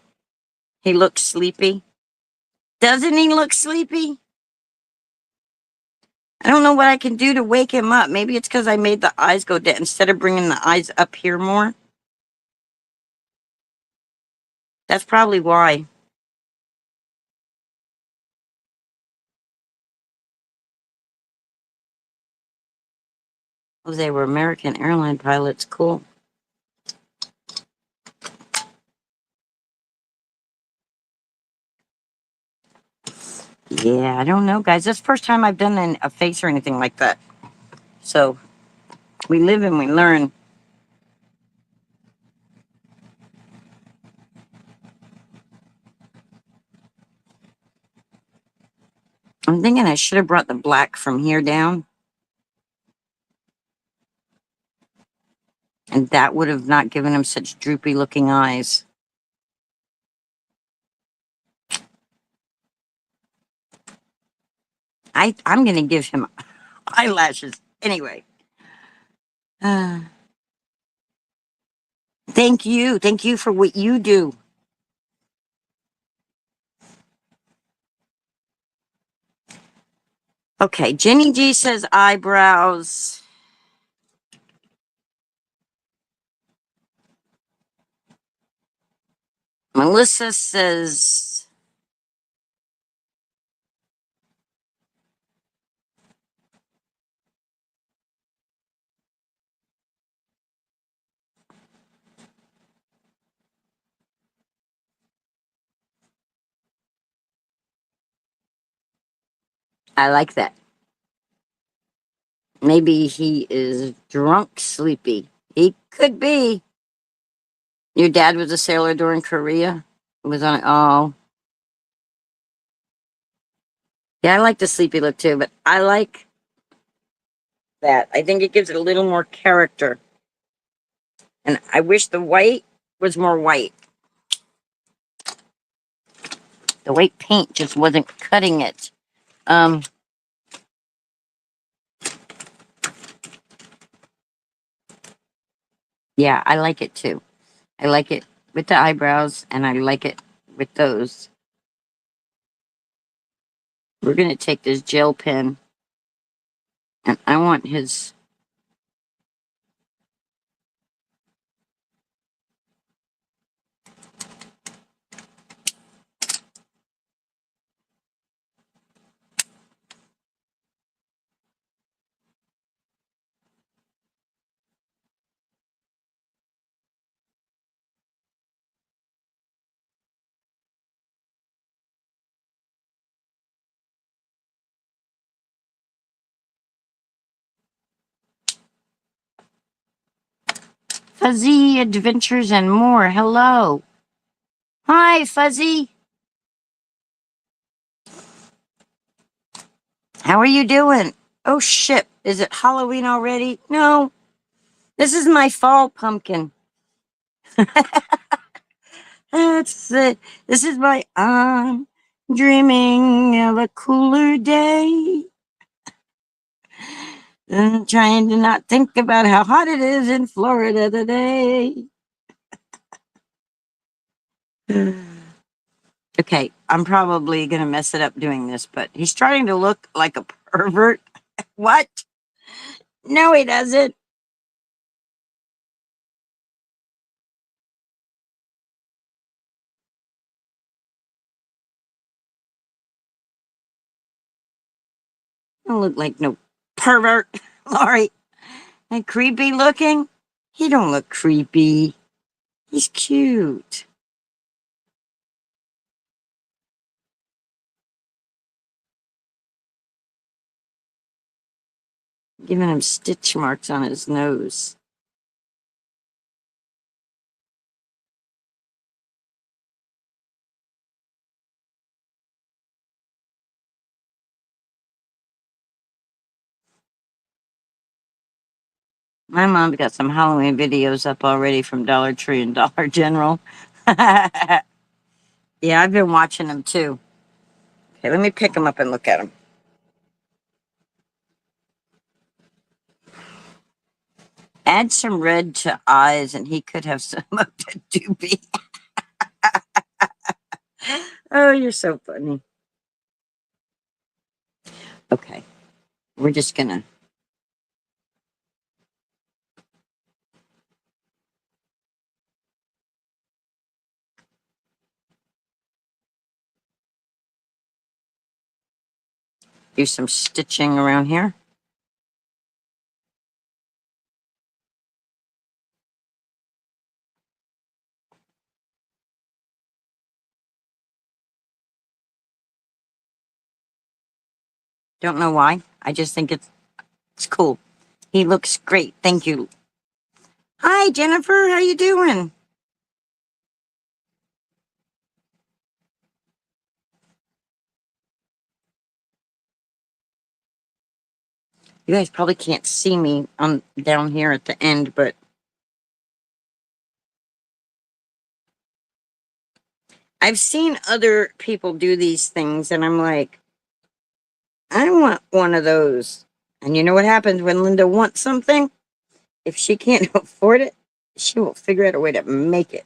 he looked sleepy. Doesn't he look sleepy? I don't know what I can do to wake him up. Maybe it's because I made the eyes go down instead of bringing the eyes up here more. That's probably why. Oh, they were American airline pilots. Cool. Yeah, I don't know, guys. That's the first time I've done a face or anything like that. So we live and we learn. I'm thinking I should have brought the black from here down, and that would have not given him such droopy looking eyes. I'm gonna give him eyelashes anyway. Uh, thank you for what you do. Okay, Jenny G says eyebrows. Melissa says I like that. Maybe he is drunk sleepy. He could be. Your dad was a sailor during Korea? Was on oh. Yeah, I like the sleepy look too, but I like that. I think it gives it a little more character. And I wish the white was more white. The white paint just wasn't cutting it. Um, yeah, I like it too. I like it with the eyebrows and I like it with those. We're gonna take this gel pen and I want his fuzzy adventures and more. Hello. Hi, Fuzzy. How are you doing? Oh, shit. Is it Halloween already? No. This is my fall pumpkin. That's it. This is my dreaming of a cooler day. And trying to not think about how hot it is in Florida today. Okay, I'm probably going to mess it up doing this, but he's starting to look like a pervert. What? No, he doesn't. Don't look like no pervert, Laurie. And creepy looking? He don't look creepy. He's cute. Giving him stitch marks on his nose. My mom's got some Halloween videos up already from Dollar Tree and Dollar General. Yeah, I've been watching them too. Okay, let me pick them up and look at them. Add some red to eyes, and he could have smoked a doobie. Oh, you're so funny. Okay, we're just gonna do some stitching around here. Don't know why. I just think it's cool. He looks great. Thank you. Hi, Jennifer. How you doing? You guys probably can't see me on down here at the end, but I've seen other people do these things, and I'm like, I want one of those. And you know what happens when Linda wants something? If she can't afford it, she will figure out a way to make it.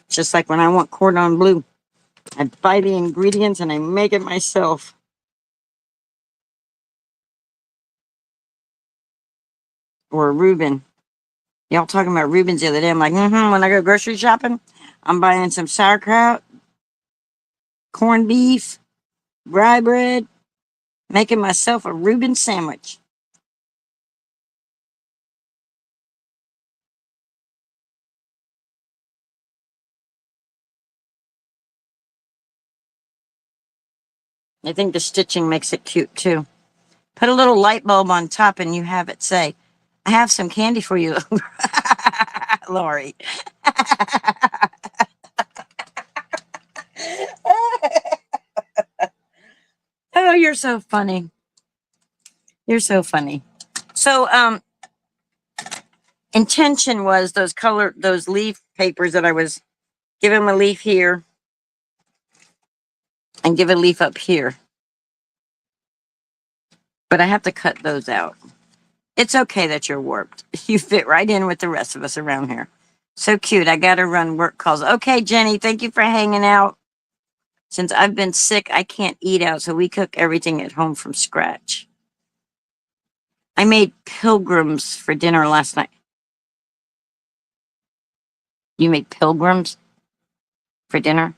Just like when I want cordon bleu, I buy the ingredients and I make it myself. Or Reuben. Y'all talking about Reubens the other day. I'm like, when I go grocery shopping, I'm buying some sauerkraut, corned beef, rye bread, making myself a Reuben sandwich. I think the stitching makes it cute too. Put a little light bulb on top and you have it say, I have some candy for you, Lori. Oh, you're so funny. You're so funny. So, intention was those leaf papers that I was give him a leaf here and give a leaf up here. But I have to cut those out. It's okay that you're warped. You fit right in with the rest of us around here. So cute. I got to run work calls. Okay, Jenny, thank you for hanging out. Since I've been sick, I can't eat out, so we cook everything at home from scratch. I made pilgrims for dinner last night. You made pilgrims for dinner?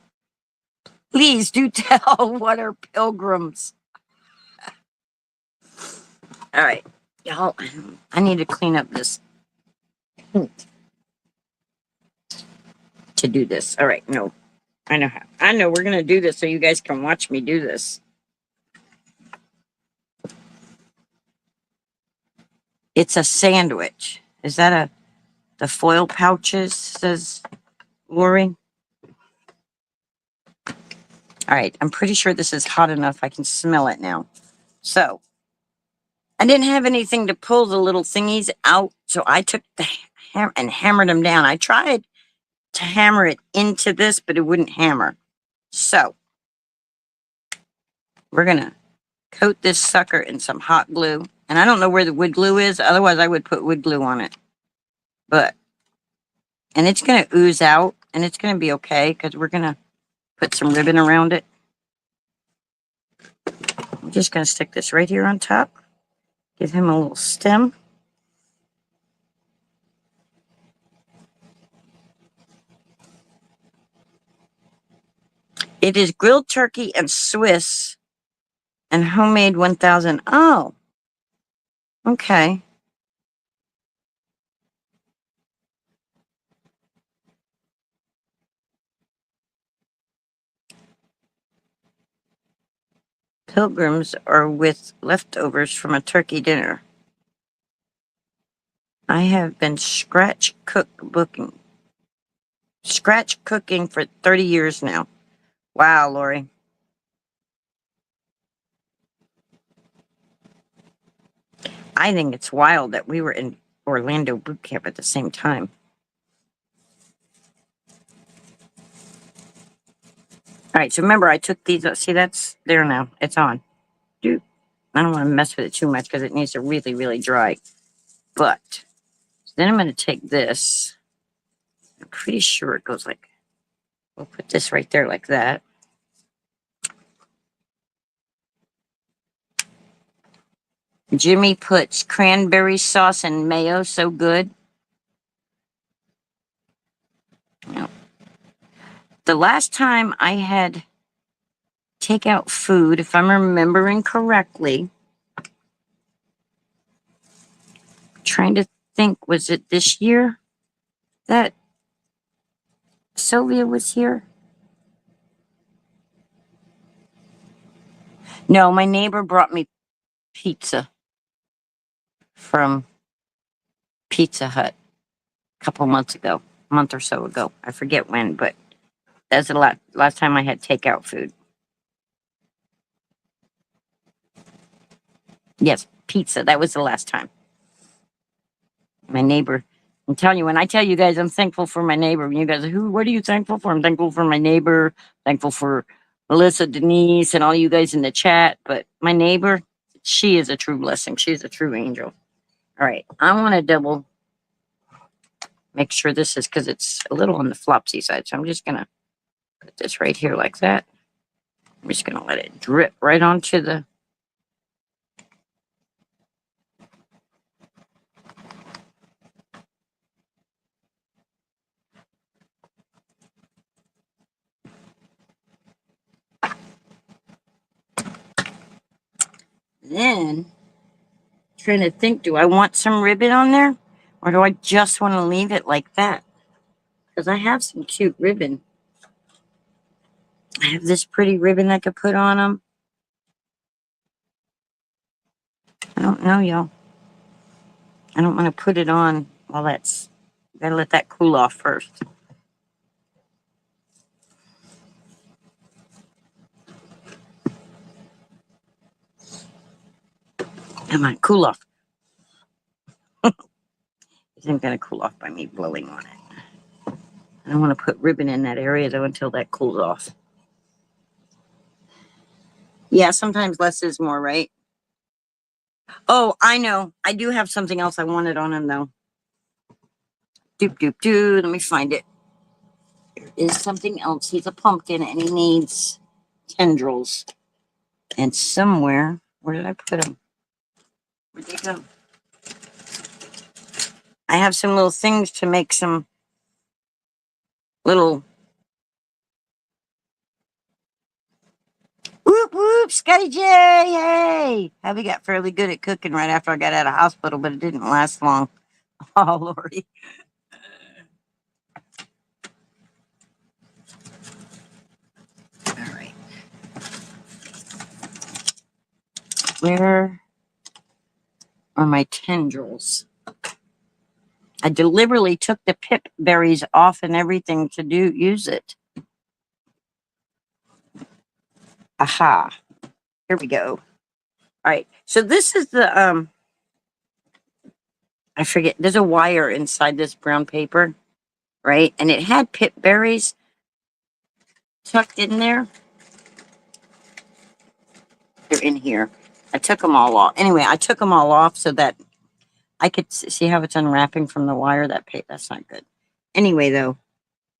Please do tell what are pilgrims. All right, y'all. I need to clean up this to do this. All right, no, I know how. I know we're gonna do this so you guys can watch me do this. It's a sandwich. Is that the foil pouches, says Lori. All right, I'm pretty sure this is hot enough. I can smell it now. So I didn't have anything to pull the little thingies out, so I took the hammer and hammered them down. I tried to hammer it into this, but it wouldn't hammer. So we're gonna coat this sucker in some hot glue. And I don't know where the wood glue is, otherwise I would put wood glue on it. And it's gonna ooze out, and it's gonna be okay, because we're gonna put some ribbon around it. I'm just gonna stick this right here on top. Give him a little stem. It is grilled turkey and Swiss and homemade 1000. Oh, okay. Pilgrims are with leftovers from a turkey dinner. I have been scratch cooking for 30 years now. Wow, Lori. I think it's wild that we were in Orlando boot camp at the same time. All right, so remember I took these, see that's there now, it's on. Dude, I don't want to mess with it too much because it needs to really, really dry. But then I'm going to take this. I'm pretty sure it goes like, we'll put this right there like that. Jimmy puts cranberry sauce and mayo, so good. Now, the last time I had takeout food, if I'm remembering correctly, trying to think, was it this year that Sylvia was here? No, my neighbor brought me pizza from Pizza Hut a couple months ago, a month or so ago. I forget when, but that's the last time I had takeout food. Yes, pizza. That was the last time. My neighbor. I'm telling you, when I tell you guys I'm thankful for my neighbor, you guys, what are you thankful for? I'm thankful for my neighbor, thankful for Melissa, Denise, and all you guys in the chat. But my neighbor, she is a true blessing. She's a true angel. All right, I want to make sure this is, because it's a little on the flopsy side. So I'm just going to put this right here like that. I'm just going to let it drip right onto the. Then, trying to think, do I want some ribbon on there? Or do I just want to leave it like that? Because I have some cute ribbon. I have this pretty ribbon I could put on them. I don't know, y'all. I don't want to put it on while that's. Gotta let that cool off first. Come on, cool off. It isn't gonna cool off by me blowing on it. I don't want to put ribbon in that area though until that cools off. Yeah, sometimes less is more, right? Oh, I know. I do have something else I wanted on him though. Doop doop doo. Let me find it. There is something else. He's a pumpkin and he needs tendrils. And somewhere, where did I put him? Where'd they go? I have some little things to make some little. Whoop whoop, Scotty J, hey! Abby got fairly good at cooking right after I got out of hospital, but it didn't last long. Oh, Lordy. All right. Where are my tendrils? I deliberately took the pip berries off and everything to use it. Aha. Here we go. All right. So this is the I forget, there's a wire inside this brown paper, right? And it had pip berries tucked in there. They're in here. I took them all off. Anyway, I took them all off so that I could see how it's unwrapping from the wire. That's not good. Anyway, though,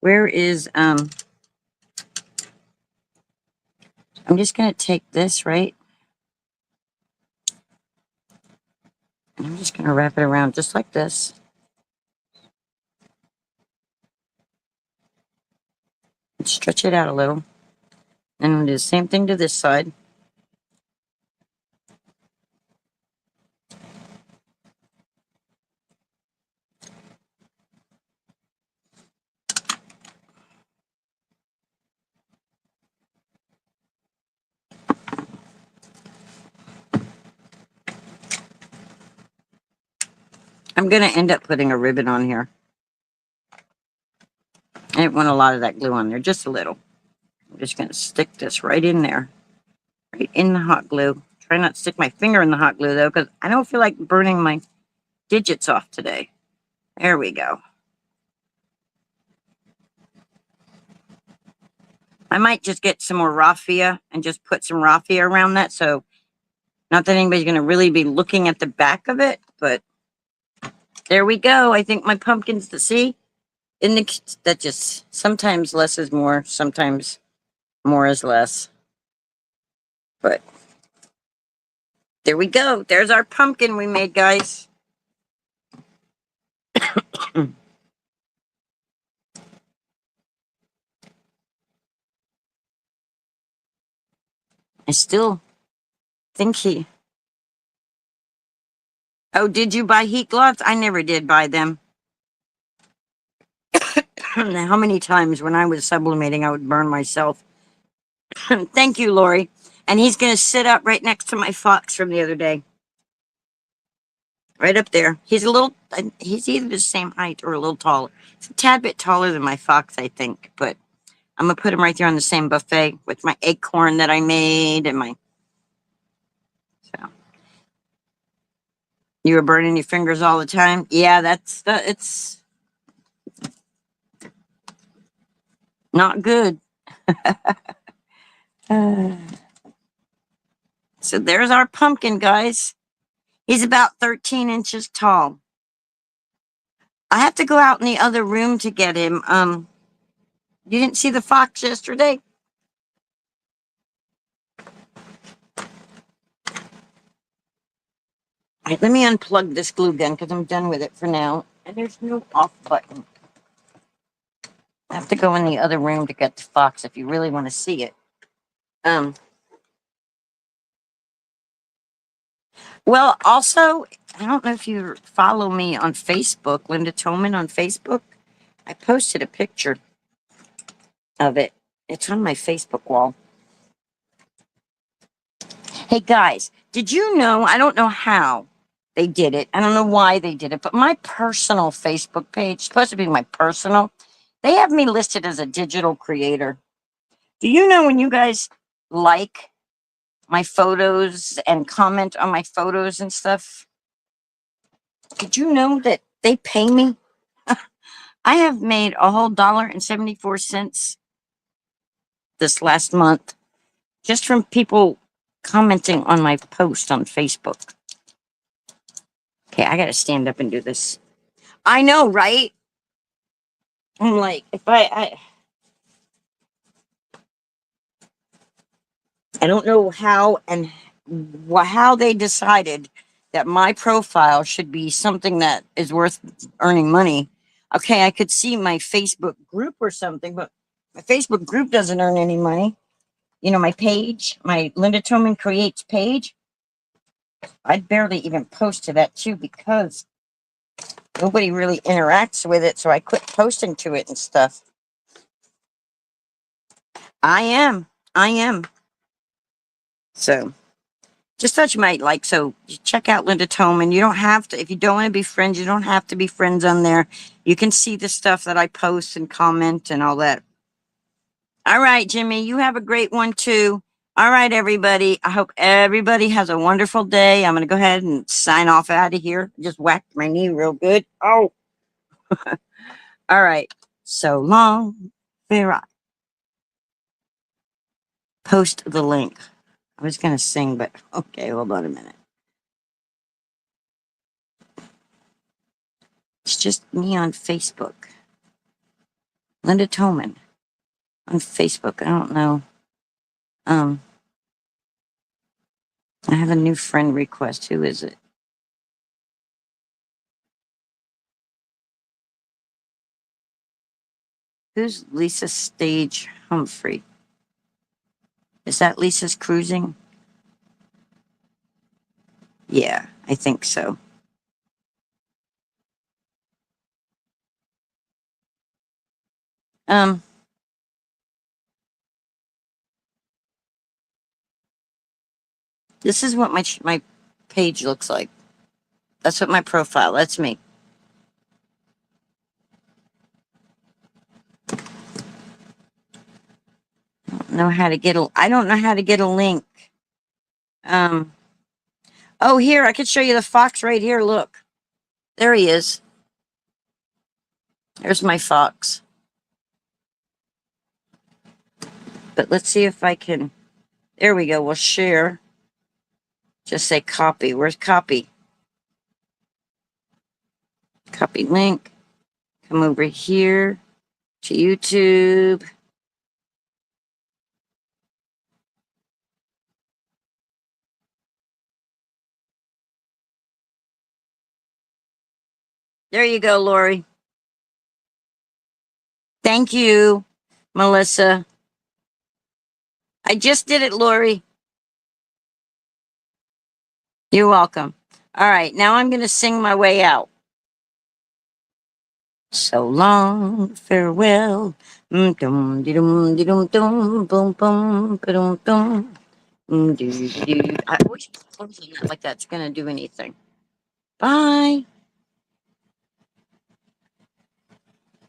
where is I'm just gonna take this, right? And I'm just gonna wrap it around just like this. And stretch it out a little. And we'll do the same thing to this side. I'm gonna end up putting a ribbon on here. I didn't want a lot of that glue on there, just a little. I'm just gonna stick this right in there. Right in the hot glue. Try not to stick my finger in the hot glue though, because I don't feel like burning my digits off today. There we go. I might just get some more raffia and just put some raffia around that. So not that anybody's going to really be looking at the back of it, but there we go. I think my pumpkins to see in the, that just sometimes less is more, sometimes more is less. But there we go. There's our pumpkin we made, guys. I still think he. Oh, did you buy heat gloves? I never did buy them. How many times when I was sublimating, I would burn myself. Thank you, Lori. And he's going to sit up right next to my fox from the other day. Right up there. He's he's either the same height or a little taller. He's a tad bit taller than my fox, I think. But I'm going to put him right there on the same buffet with my acorn that I made and my. So. You were burning your fingers all the time? Yeah, it's not good. So there's our pumpkin, guys. He's about 13 inches tall. I have to go out in the other room to get him. You didn't see the fox yesterday? All right, let me unplug this glue gun because I'm done with it for now. And there's no off button. I have to go in the other room to get the fox if you really want to see it. Well, also, I don't know if you follow me on Facebook, Linda Toman on Facebook. I posted a picture of it. It's on my Facebook wall. Hey guys, did you know? I don't know how they did it. I don't know why they did it, but my personal Facebook page, supposed to be my personal, they have me listed as a digital creator. Do you know when you guys like my photos and comment on my photos and stuff? Did you know that they pay me? I have made a whole $1.74 this last month just from people commenting on my post on Facebook. Okay, I gotta stand up and do this. I know, right? I'm like, if I don't know how and how they decided that my profile should be something that is worth earning money. Okay, I could see my Facebook group or something, but my Facebook group doesn't earn any money. You know, my page, my Linda Toman Creates page, I'd barely even post to that too because nobody really interacts with it. So I quit posting to it and stuff. I am. So just thought you might like. So check out Linda Toman. You don't have to, if you don't want to be friends, you don't have to be friends on there. You can see the stuff that I post and comment and all that. All right, Jimmy, you have a great one too. All right, everybody. I hope everybody has a wonderful day. I'm going to go ahead and sign off out of here. Just whacked my knee real good. Oh, all right. So long. Farewell. Post the link. I was going to sing, but okay, hold on a minute. It's just me on Facebook. Linda Toman on Facebook. I don't know. I have a new friend request. Who is it? Who's Lisa Stage Humphrey? Is that Lisa's Cruising? Yeah, I think so. This is what my page looks like. That's what my profile. That's me. I don't know how to get a link. Oh, here, I could show you the fox right here. Look. There he is. There's my fox. But let's see if I can. There we go. We'll share. Just say copy. Where's copy? Copy link. Come over here to YouTube. There you go, Lori. Thank you, Melissa. I just did it, Lori. You're welcome. All right, now I'm going to sing my way out. So long, farewell. I wish closing that like that's going to do anything. Bye.